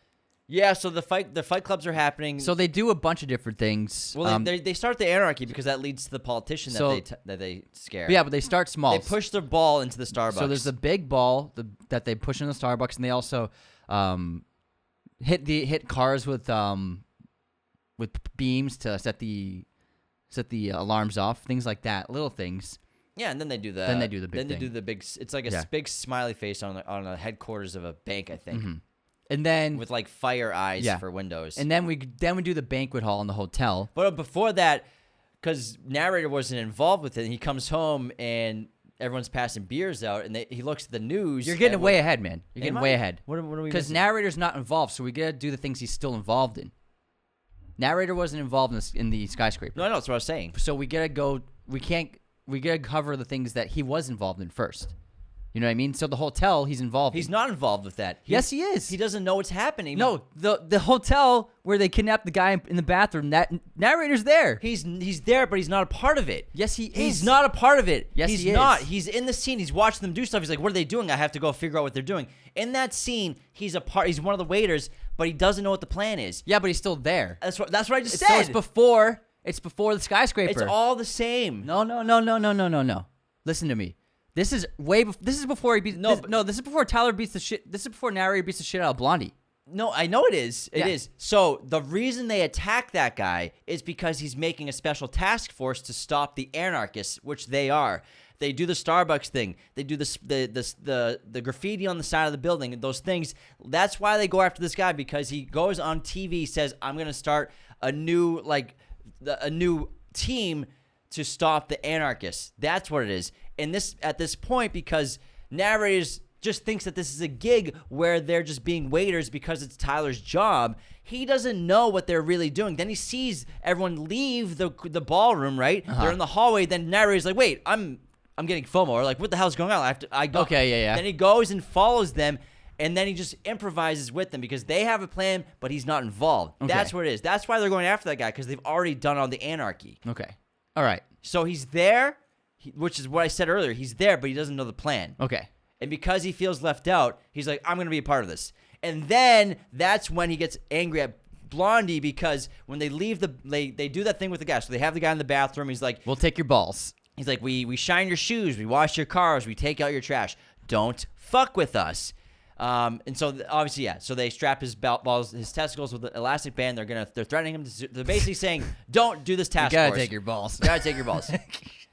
Yeah, so the fight clubs are happening. So they do a bunch of different things. Well, they start the anarchy because that leads to the politician that they scare. Yeah, but they start small. They push the ball into the Starbucks. So there's the big ball that they push into the Starbucks, and they also hit cars with beams to set the alarms off, things like that, little things. Yeah, and then they do the big. It's like a big smiley face on the headquarters of a bank, I think. Mm-hmm. And then with like fire eyes for windows. And then we do the banquet hall in the hotel. But before that, because narrator wasn't involved with it, he comes home and everyone's passing beers out, and he looks at the news. You're getting way ahead, man. You're getting way ahead. What are we? Because narrator's not involved, so we gotta do the things he's still involved in. Narrator wasn't involved in the skyscraper. No, I know, that's what I was saying. So we gotta go. We gotta cover the things that he was involved in first. You know what I mean? So the hotel, he's involved. He's not involved with that. Yes, he is. He doesn't know what's happening. No, the hotel where they kidnapped the guy in the bathroom. That narrator's there. He's there, but he's not a part of it. Yes, he is. He's not a part of it. Yes, he's he not. is. He's in the scene. He's watching them do stuff. He's like, "What are they doing? I have to go figure out what they're doing." In that scene, he's a part. He's one of the waiters, but he doesn't know what the plan is. Yeah, but he's still there. That's what I just said. So it's before the skyscraper. It's all the same. No. Listen to me. This is before he beats. This is before Tyler beats the shit. This is before narrator beats the shit out of Blondie. No, I know it is. It is. So the reason they attack that guy is because he's making a special task force to stop the anarchists, which they are. They do the Starbucks thing. They do the graffiti on the side of the building and those things. That's why they go after this guy, because he goes on TV, says, "I'm going to start a new team to stop the anarchists." That's what it is. And at this point, because narrators just thinks that this is a gig where they're just being waiters because it's Tyler's job, he doesn't know what they're really doing. Then he sees everyone leave the ballroom, right? They're in the hallway. Then narrator's like, "Wait, I'm getting FOMO," or like, "What the hell's going on? I go." Okay, yeah. Then he goes and follows them, and then he just improvises with them because they have a plan, but he's not involved. Okay. That's what it is. That's why they're going after that guy, because they've already done all the anarchy. Okay. All right. So he's there, which is what I said earlier. He's there, but he doesn't know the plan. Okay. And because he feels left out, he's like, "I'm going to be a part of this." And then that's when he gets angry at Blondie, because when they leave they do that thing with the guy. So they have the guy in the bathroom. He's like, "We'll take your balls." He's like, we shine your shoes, we wash your cars, we take out your trash. Don't fuck with us. And so obviously, so they strap his his testicles with an elastic band. They're threatening him. They're basically saying, "Don't do this task force. You gotta take your balls. You gotta take your balls."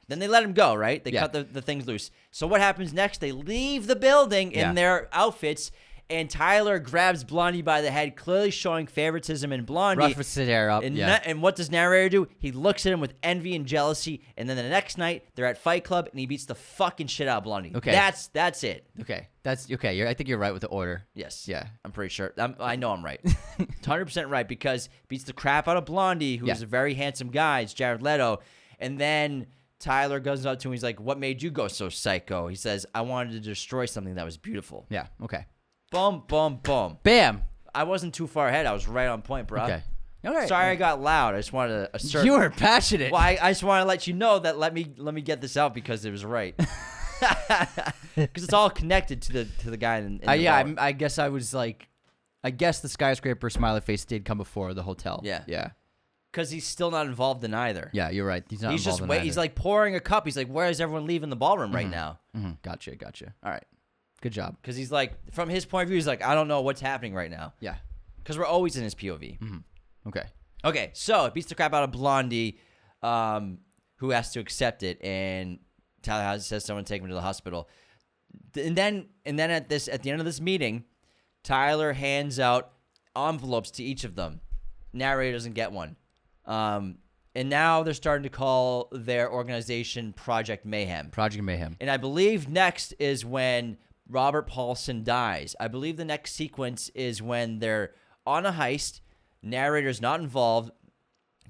Then they let him go, right? They cut the things loose. So what happens next? They leave the building in their outfits, and Tyler grabs Blondie by the head, clearly showing favoritism in Blondie. Roughs his hair up, And what does narrator do? He looks at him with envy and jealousy, and then the next night, they're at Fight Club, and he beats the fucking shit out of Blondie. Okay. That's it. Okay. That's okay. I think you're right with the order. Yes. Yeah. I'm pretty sure. I know I'm right. 100% right, because beats the crap out of Blondie, who's a very handsome guy. It's Jared Leto. And then Tyler goes up to him. He's like, "What made you go so psycho?" He says, "I wanted to destroy something that was beautiful." Yeah. Okay. Boom, boom, boom. Bam. I wasn't too far ahead. I was right on point, bro. Okay. All right. Sorry I got loud. I just wanted to assert. You were passionate. Well, I just want to let you know that let me get this out because it was right. Because it's all connected to the guy in the bar. I guess I was like, I guess the skyscraper smiley face did come before the hotel. Yeah. Yeah. Because he's still not involved in either. Yeah, you're right. He's not He's involved just in wait. either. He's like pouring a cup. He's like, "Where is everyone leaving the ballroom right now?" Mm-hmm. Gotcha. All right. Good job. Because he's like, from his point of view, he's like, "I don't know what's happening right now." Yeah. Because we're always in his POV. Mm-hmm. Okay. Okay, so it beats the crap out of Blondie, who has to accept it, and Tyler says someone take him to the hospital. And then at the end of this meeting, Tyler hands out envelopes to each of them. Narrator doesn't get one. And now they're starting to call their organization Project Mayhem. Project Mayhem. And I believe next is when Robert Paulson dies. I believe the next sequence is when they're on a heist. Narrator's not involved.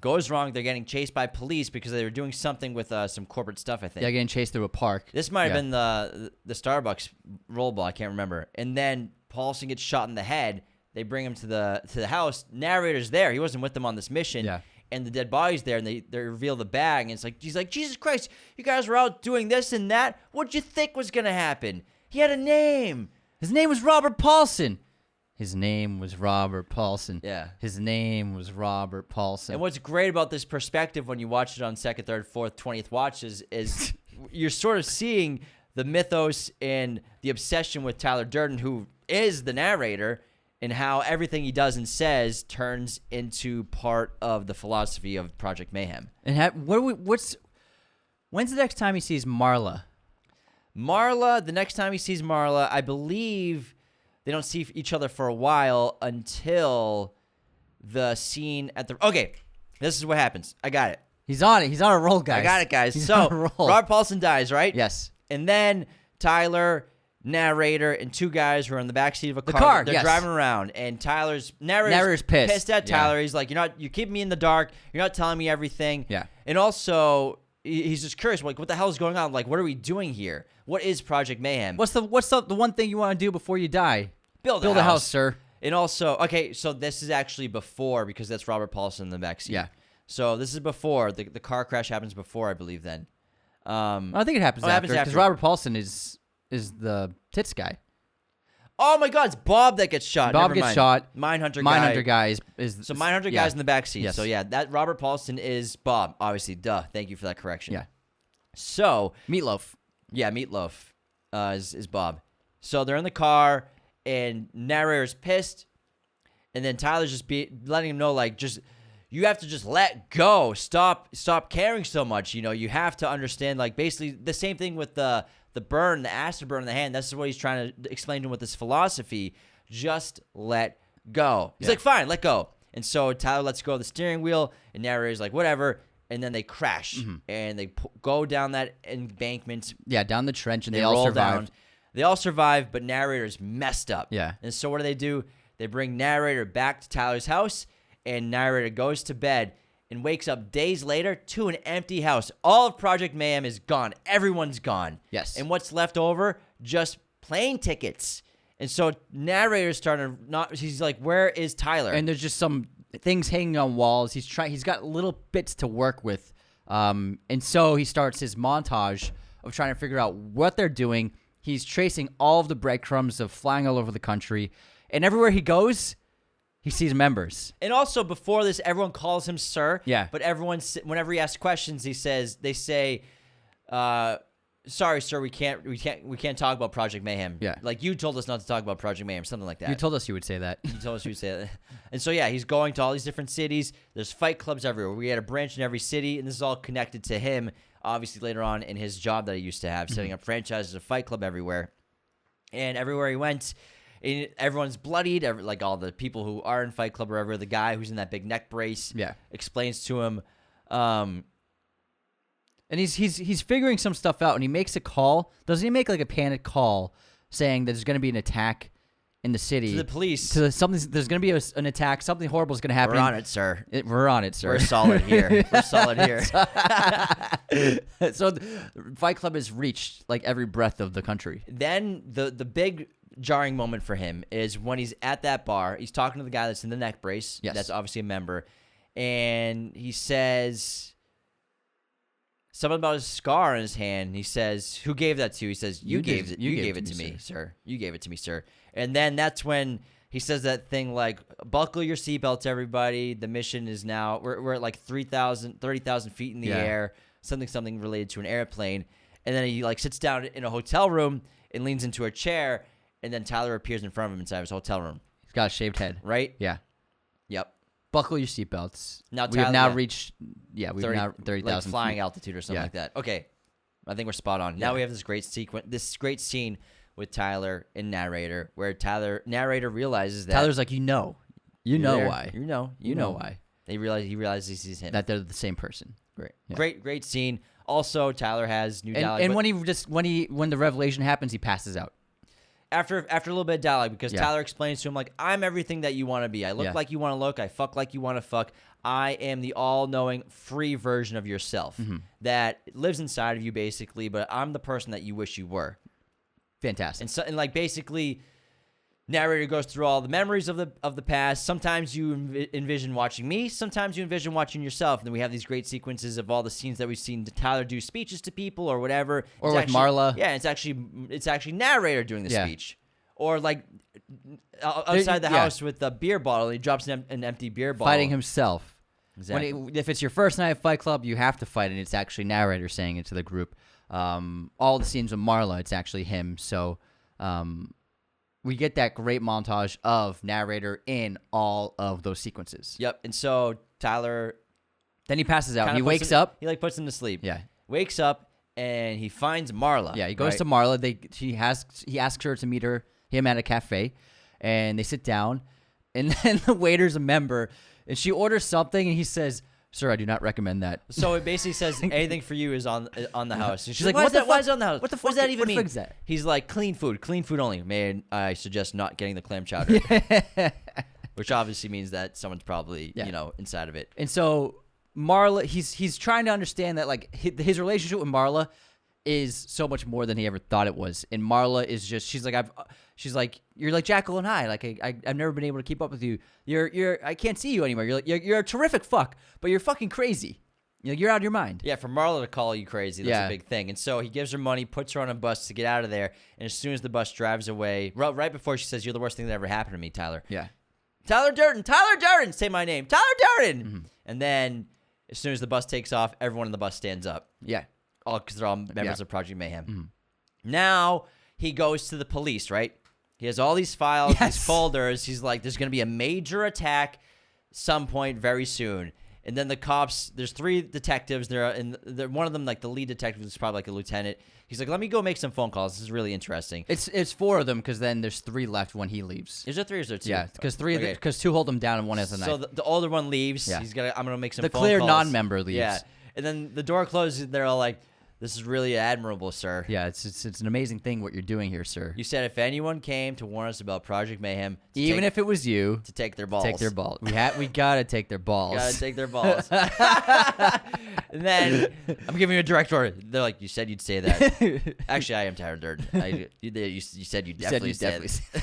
Goes wrong. They're getting chased by police because they were doing something with some corporate stuff, I think. Yeah, getting chased through a park. This might have been the Starbucks roll ball. I can't remember. And then Paulson gets shot in the head. They bring him to the house. Narrator's there. He wasn't with them on this mission. Yeah. And the dead body's there, and they reveal the bag. And it's like, he's like, "Jesus Christ, you guys were out doing this and that. What'd you think was going to happen? He had a name. His name was Robert Paulson. His name was Robert Paulson. Yeah. His name was Robert Paulson. And what's great about this perspective when you watch it on second, third, fourth, 20th watches is you're sort of seeing the mythos and the obsession with Tyler Durden, who is the narrator, and how everything he does and says turns into part of the philosophy of Project Mayhem. And when's the next time he sees Marla? The next time he sees Marla, I believe they don't see each other for a while until the scene at the. Okay, this is what happens. I got it. He's on it. He's on a roll, guys. I got it, guys. He's so on a roll. Robert Paulson dies, right? Yes. And then Tyler, narrator, and two guys who are in the backseat of a car. They're driving around, and narrator's pissed at Tyler. He's like, you're keeping me in the dark. You're not telling me everything. Yeah. And also, he's just curious, like, what the hell is going on? Like, what are we doing here? What is Project Mayhem? What's the one thing you want to do before you die? Build a house, sir. And also, okay, so this is actually before, because that's Robert Paulson in the backseat. Yeah. So this is before. The car crash happens before, I believe, then. I think it happens after, because Robert Paulson is the tits guy. Oh my God, it's Bob that gets shot. Bob gets shot. Mindhunter guy is so Mindhunter guy's in the backseat. Yes. So yeah, that Robert Paulson is Bob. Obviously, duh. Thank you for that correction. Yeah. So Meatloaf. Yeah, Meatloaf is Bob. So they're in the car, and narrator's pissed, and then Tyler's just letting him know, like, just. You have to just let go. Stop caring so much. You have to understand, like, basically the same thing with the burn, the acid burn in the hand. That's what he's trying to explain to him with this philosophy. Just let go. He's like, fine, let go. And so Tyler lets go of the steering wheel, and narrator's like, whatever. And then they crash, and they go down that embankment. Yeah, down the trench, and they all survive. They all survive, but narrator's messed up. Yeah. And so what do? They bring narrator back to Tyler's house, and narrator goes to bed and wakes up days later to an empty house. All of Project Mayhem is gone. Everyone's gone. Yes. And what's left over? Just plane tickets. And so narrator's starting to he's like, where is Tyler? And there's just some things hanging on walls. He's got little bits to work with. And so he starts his montage of trying to figure out what they're doing. He's tracing all of the breadcrumbs of flying all over the country. And everywhere he goes, he sees members. And also, before this, everyone calls him sir. Yeah. But whenever he asks questions, they say, sorry, sir, we can't talk about Project Mayhem. Yeah. Like, you told us not to talk about Project Mayhem, something like that. You told us you would say that. You told us you would say that. And so, yeah, he's going to all these different cities. There's fight clubs everywhere. We had a branch in every city, and this is all connected to him, obviously, later on in his job that he used to have, setting up franchises of fight club everywhere. And everywhere he went, everyone's bloodied. Like, all the people who are in Fight Club or whatever, the guy who's in that big neck brace explains to him. And he's figuring some stuff out, and he makes a call. Doesn't he make like a panic call saying that there's going to be an attack in the city? To the police. There's going to be an attack. Something horrible is going to happen. We're on it, sir. We're on it, sir. We're solid here. We're solid here. So Fight Club has reached like every breadth of the country. Then the big jarring moment for him is when he's at that bar. He's talking to the guy that's in the neck brace. Yes. That's obviously a member. And he says something about his scar on his hand. He says, who gave that to you? He says, you gave it to me, sir. You gave it to me, sir. And then that's when he says that thing like, buckle your seatbelts, everybody. The mission is now, we're at like 30,000 feet in the air, something related to an airplane. And then he like sits down in a hotel room and leans into a chair. And then Tyler appears in front of him inside his hotel room. He's got a shaved head. Right? Yeah. Yep. Buckle your seatbelts. Now we have now reached, we've now 30,000 like flying altitude or something like that. Okay. I think we're spot on. Now we have this great scene with Tyler and narrator, where narrator realizes that Tyler's like, you know why. You know why. He realizes he sees him. That they're the same person. Great. Yeah. Great scene. Also, Tyler has new dialogue. And when the revelation happens, he passes out. After a little bit of dialogue, because Tyler explains to him, like, I'm everything that you want to be. I look like you want to look. I fuck like you want to fuck. I am the all-knowing, free version of yourself that lives inside of you, basically, but I'm the person that you wish you were. Fantastic. And like, basically, narrator goes through all the memories of the past. Sometimes you envision watching me. Sometimes you envision watching yourself. And then we have these great sequences of all the scenes that we've seen Tyler do speeches to people or whatever. Or with Marla. Yeah, it's actually narrator doing the speech. Or like outside the house with a beer bottle. He drops an empty beer bottle. Fighting himself. Exactly. If it's your first night at Fight Club, you have to fight, and it's actually narrator saying it to the group. All the scenes with Marla, it's actually him. So we get that great montage of narrator in all of those sequences. Yep. And so Tyler, then he passes out. He wakes up. He like puts him to sleep. Yeah. Wakes up and he finds Marla. Yeah. He goes to Marla. He asks her to meet him at a cafe. and they sit down, and then the waiter's a member, and she orders something, and he says, "Sir, I do not recommend that." So it basically says anything for you is on the house. And she's like, "What the fuck? Why is it on the house? What the fuck? What does that even mean?" What the fuck is that? He's like, clean food only. May I suggest not getting the clam chowder, which obviously means that someone's probably inside of it. And so Marla, he's trying to understand that like his relationship with Marla is so much more than he ever thought it was. And Marla is just, she's like, you're like Jackal and I. Like I've never been able to keep up with you. I can't see you anymore. You're a terrific fuck, but you're fucking crazy. You're out of your mind. Yeah, for Marla to call you crazy, that's a big thing. And so he gives her money, puts her on a bus to get out of there. And as soon as the bus drives away, right before she says, "You're the worst thing that ever happened to me, Tyler." Yeah. Tyler Durden, say my name, Tyler Durden. Mm-hmm. And then as soon as the bus takes off, everyone in the bus stands up. Yeah. All because they're all members of Project Mayhem. Mm-hmm. Now he goes to the police, right? He has all these files, these folders. He's like, there's going to be a major attack some point very soon. And then the cops, there's 3 detectives. One of them, like the lead detective, is probably like a lieutenant. He's like, let me go make some phone calls. This is really interesting. It's 4 of them because then there's 3 left when he leaves. Is there 3 or is there 2? Yeah, because 2 hold him down and 1 has a knife. So the older one leaves. Yeah. I'm going to make some phone calls. The clear non-member leaves. Yeah. And then the door closes and they're all like, "This is really admirable, sir." Yeah, it's an amazing thing what you're doing here, sir. You said if anyone came to warn us about Project Mayhem, even if it was you, to take their balls. Take their balls. We gotta take their balls. Gotta take their balls. And then I'm giving you a direct order. They're like, "You said you'd say that." Actually, I am Tyler Durden. You said you'd definitely say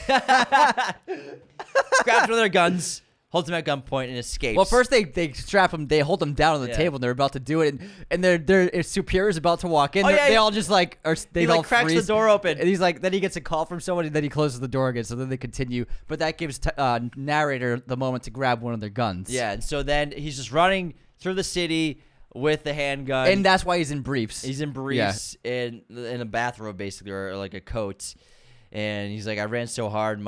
that. Grabs one of their guns. Holds him at gunpoint and escapes. Well, first they strap him. They hold him down on the table, and they're about to do it. And their superior is about to walk in. They all just like he all cracks freeze. the door open, and he's like, then he gets a call from someone, and then he closes the door again. So then they continue, but that gives narrator the moment to grab one of their guns. Yeah, and so then he's just running through the city with the handgun, and that's why he's in briefs. He's in briefs in a bathrobe, basically, or like a coat. And he's like, I ran so hard,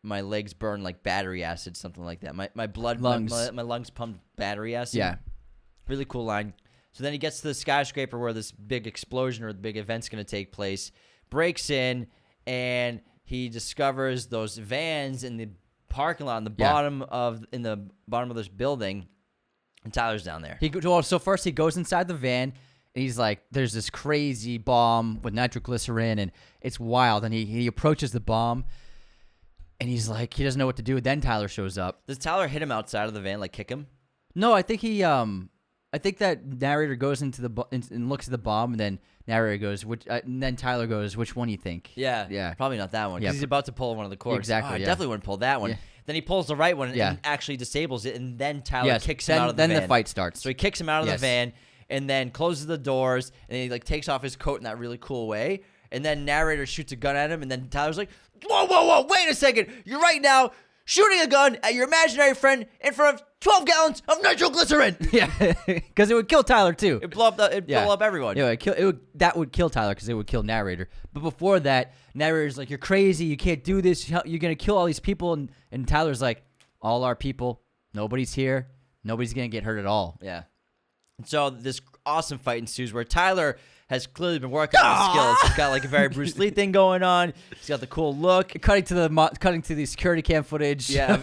my legs burned like battery acid, something like that. My blood, lungs. My lungs pumped battery acid. Yeah. Really cool line. So then he gets to the skyscraper where this big explosion or the big event's going to take place, breaks in, and he discovers those vans in the parking lot in the bottom of this building, and Tyler's down there. So first he goes inside the van, and he's like, there's this crazy bomb with nitroglycerin, and it's wild, and he approaches the bomb. And he's like, he doesn't know what to do. Then Tyler shows up. Does Tyler hit him outside of the van, like kick him? No, I think I think that narrator goes into and looks at the bomb, and then narrator goes, and then Tyler goes, which one do you think? Yeah. Probably not that one, because he's about to pull one of the cords. Exactly. I definitely wouldn't pull that one. Yeah. Then he pulls the right one and actually disables it, and then Tyler kicks him out of the van. Then the fight starts. So he kicks him out of the van, and then closes the doors, and he like takes off his coat in that really cool way. And then narrator shoots a gun at him, and then Tyler's like, whoa, wait a second. You're right now shooting a gun at your imaginary friend in front of 12 gallons of nitroglycerin. Yeah, because it would kill Tyler, too. It'd blow up everyone. Yeah, that would kill Tyler because it would kill narrator. But before that, narrator's like, you're crazy. You can't do this. You're going to kill all these people. And Tyler's like, all our people. Nobody's here. Nobody's going to get hurt at all. Yeah. And so this awesome fight ensues where Tyler has clearly been working on his skills. He's got like a very Bruce Lee thing going on. He's got the cool look. Cutting to the security cam footage. Yeah,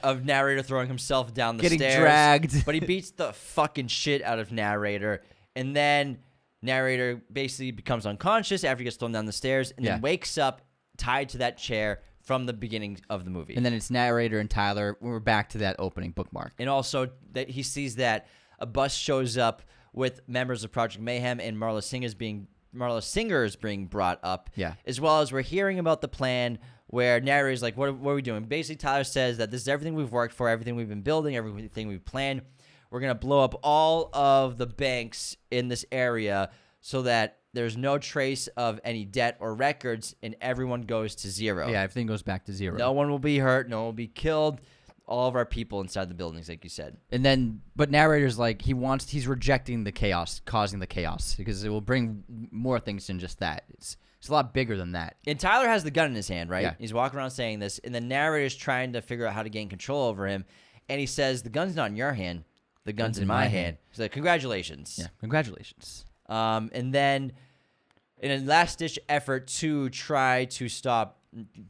of narrator throwing himself down the stairs. Getting dragged. But he beats the fucking shit out of narrator. And then narrator basically becomes unconscious after he gets thrown down the stairs and then wakes up tied to that chair from the beginning of the movie. And then it's narrator and Tyler. We're back to that opening bookmark. And also that he sees that a bus shows up with members of Project Mayhem and Marla Singer is being brought up. Yeah. As well as we're hearing about the plan where narrator's like, what are we doing? Basically, Tyler says that this is everything we've worked for, everything we've been building, everything we've planned. We're going to blow up all of the banks in this area so that there's no trace of any debt or records and everyone goes to zero. Yeah, everything goes back to zero. No one will be hurt. No one will be killed. All of our people inside the buildings, like you said. And then, but narrator's like, he's rejecting the chaos, causing the chaos, because it will bring more things than just that. It's a lot bigger than that. And Tyler has the gun in his hand, right? Yeah. He's walking around saying this, and the narrator's trying to figure out how to gain control over him, and he says, the gun's not in your hand, the gun's in my hand. He's like, congratulations. Yeah, congratulations. And then, in a last-ditch effort to try to stop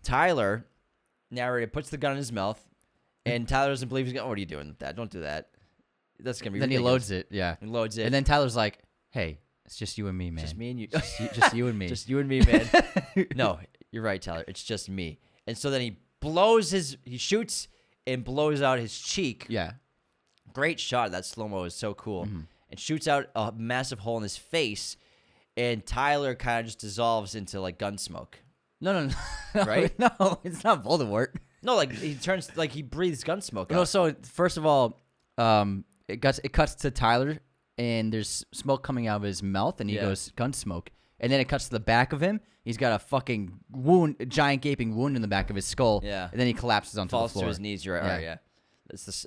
Tyler, narrator puts the gun in his mouth, and Tyler doesn't believe he's going, what are you doing with that? Don't do that. That's going to be ridiculous. Then he loads it, yeah. He loads it. And then Tyler's like, hey, it's just you and me, man. Just me and you. Just you and me. Just you and me, man. No, you're right, Tyler. It's just me. And so then he shoots and blows out his cheek. Yeah. Great shot. That slow-mo is so cool. And shoots out a massive hole in his face, and Tyler kind of just dissolves into, like, gun smoke. No. Right? No, it's not Voldemort. No, like, he breathes gun smoke out. No, so, first of all, it cuts to Tyler, and there's smoke coming out of his mouth, and he goes, gun smoke. And then it cuts to the back of him. He's got a fucking wound, a giant gaping wound in the back of his skull. Yeah. And then he collapses onto the floor. Falls to his knees. You're right. Yeah. Right, yeah.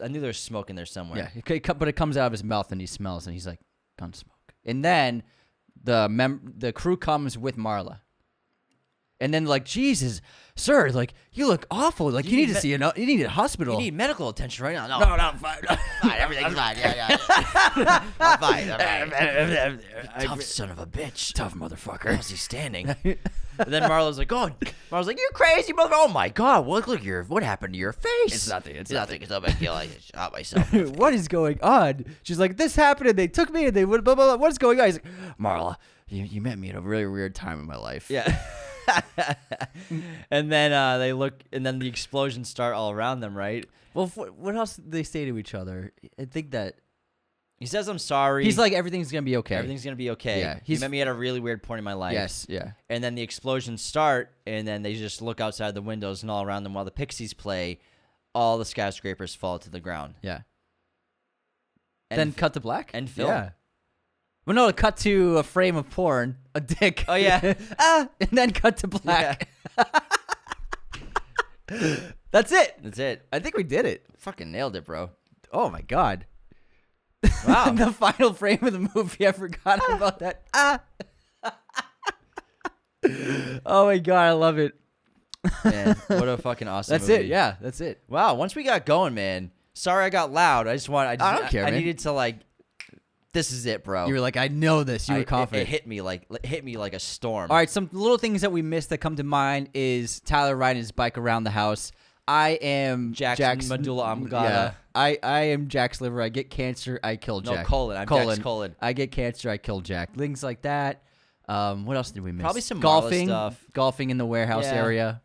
I knew there was smoke in there somewhere. Yeah, but it comes out of his mouth, and he smells, and he's like, gun smoke. And then the crew comes with Marla. And then, like, Jesus, sir, like, you look awful. Like, you need to see you need a hospital. You need medical attention right now. No, I'm fine. Fine, everything's fine. Yeah. I'm fine. Tough son of a bitch. Tough motherfucker. How's he standing? And then Marla's like, you crazy motherfucker. Oh, my God. Look, what happened to your face? It's nothing. It's nothing. It's no big deal. I just shot myself. What is going on? She's like, this happened, and they took me, and they would blah, blah, blah. What is going on? He's like, Marla, you met me at a really weird time in my life. Yeah. And then they look, and then the explosions start all around them, right? Well, what else did they say to each other? I think that he says, "I'm sorry." He's like, "Everything's gonna be okay. Everything's gonna be okay." Yeah, he met me at a really weird point in my life. Yes, yeah. And then the explosions start, and then they just look outside the windows and all around them while the Pixies play. All the skyscrapers fall to the ground. Yeah. And then cut to black and film. Yeah. Well, no, cut to a frame of porn, a dick. Oh, yeah. And then cut to black. Yeah. That's it. That's it. I think we did it. Fucking nailed it, bro. Oh, my God. Wow. The final frame of the movie, I forgot about that. Oh, my God, I love it. Man, what a fucking awesome That's movie. it, yeah, that's it. Wow, once we got going, man. Sorry I got loud. I don't care, man. I needed to, like... This is it, bro. You were like, I know this. You were confident. It hit me like a storm. All right, some little things that we missed that come to mind is Tyler riding his bike around the house. I am Jack's medulla oblongata. Yeah, I am Jack's liver. I get cancer. I kill Jack. No, colon. I'm Jack's colon. I get cancer. I kill Jack. Things like that. What else did we miss? Probably some golfing stuff. Golfing in the warehouse area.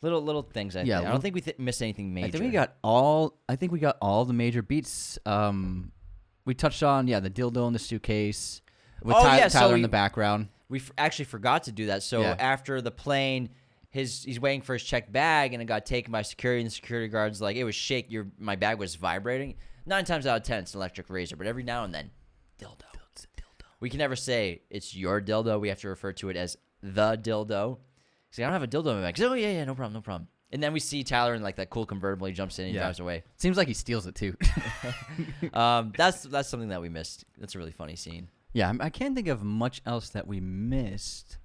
Little things. I think. I don't think we missed anything major. I think we got all the major beats. We touched on, the dildo in the suitcase with Tyler in the background. We actually forgot to do that. So after the plane, he's waiting for his checked bag, and it got taken by security, and the security guard's like, it was my bag was vibrating. 9 times out of 10, it's an electric razor, but every now and then, dildo. We can never say it's your dildo. We have to refer to it as the dildo. He's like, I don't have a dildo in my bag. Oh, yeah, no problem. And then we see Tyler in like that cool convertible. He jumps in and drives away. Seems like he steals it too. That's something that we missed. That's a really funny scene. Yeah, I can't think of much else that we missed.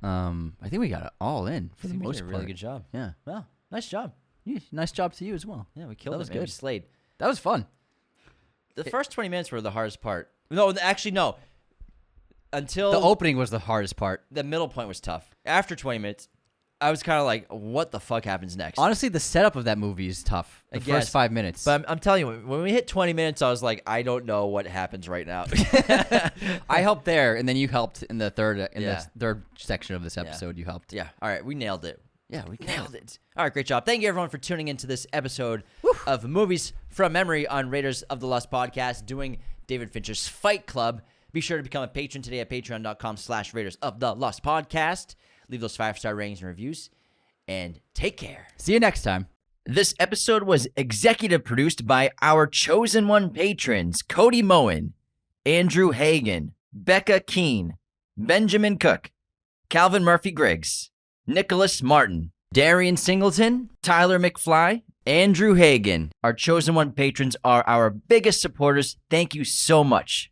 I think we got it all in for the most part. Really good job. Yeah. Well, nice job. Yeah, nice job to you as well. Yeah, we killed it. That was good. We slayed. That was fun. The first 20 minutes were the hardest part. No, actually, no. Until the opening was the hardest part. The middle point was tough. After 20 minutes, I was kind of like, what the fuck happens next? Honestly, the setup of that movie is tough. The first 5 minutes. But I'm telling you, when we hit 20 minutes, I was like, I don't know what happens right now. I helped there, and then you helped in the third section of this episode. You helped. Yeah. All right. We nailed it. Yeah, we nailed it. All right. Great job. Thank you, everyone, for tuning into this episode of Movies from Memory on Raiders of the Lost Podcast, doing David Fincher's Fight Club. Be sure to become a patron today at patreon.com/Raiders of the Lost Podcast. Leave those 5-star ratings and reviews, and take care. See you next time. This episode was executive produced by our chosen one patrons, Cody Moen, Andrew Hagan, Becca Keene, Benjamin Cook, Calvin Murphy-Griggs, Nicholas Martin, Darian Singleton, Tyler McFly, Andrew Hagan. Our chosen one patrons are our biggest supporters. Thank you so much.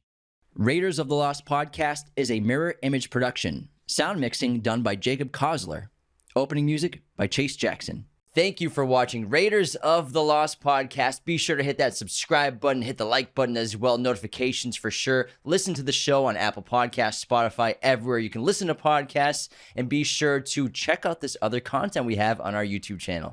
Raiders of the Lost Podcast is a mirror image production. Sound mixing done by Jacob Kossler. Opening music by Chase Jackson. Thank you for watching Raiders of the Lost podcast. Be sure to hit that subscribe button, hit the like button as well, notifications for sure. Listen to the show on Apple Podcasts, Spotify, everywhere you can listen to podcasts, and be sure to check out this other content we have on our YouTube channel.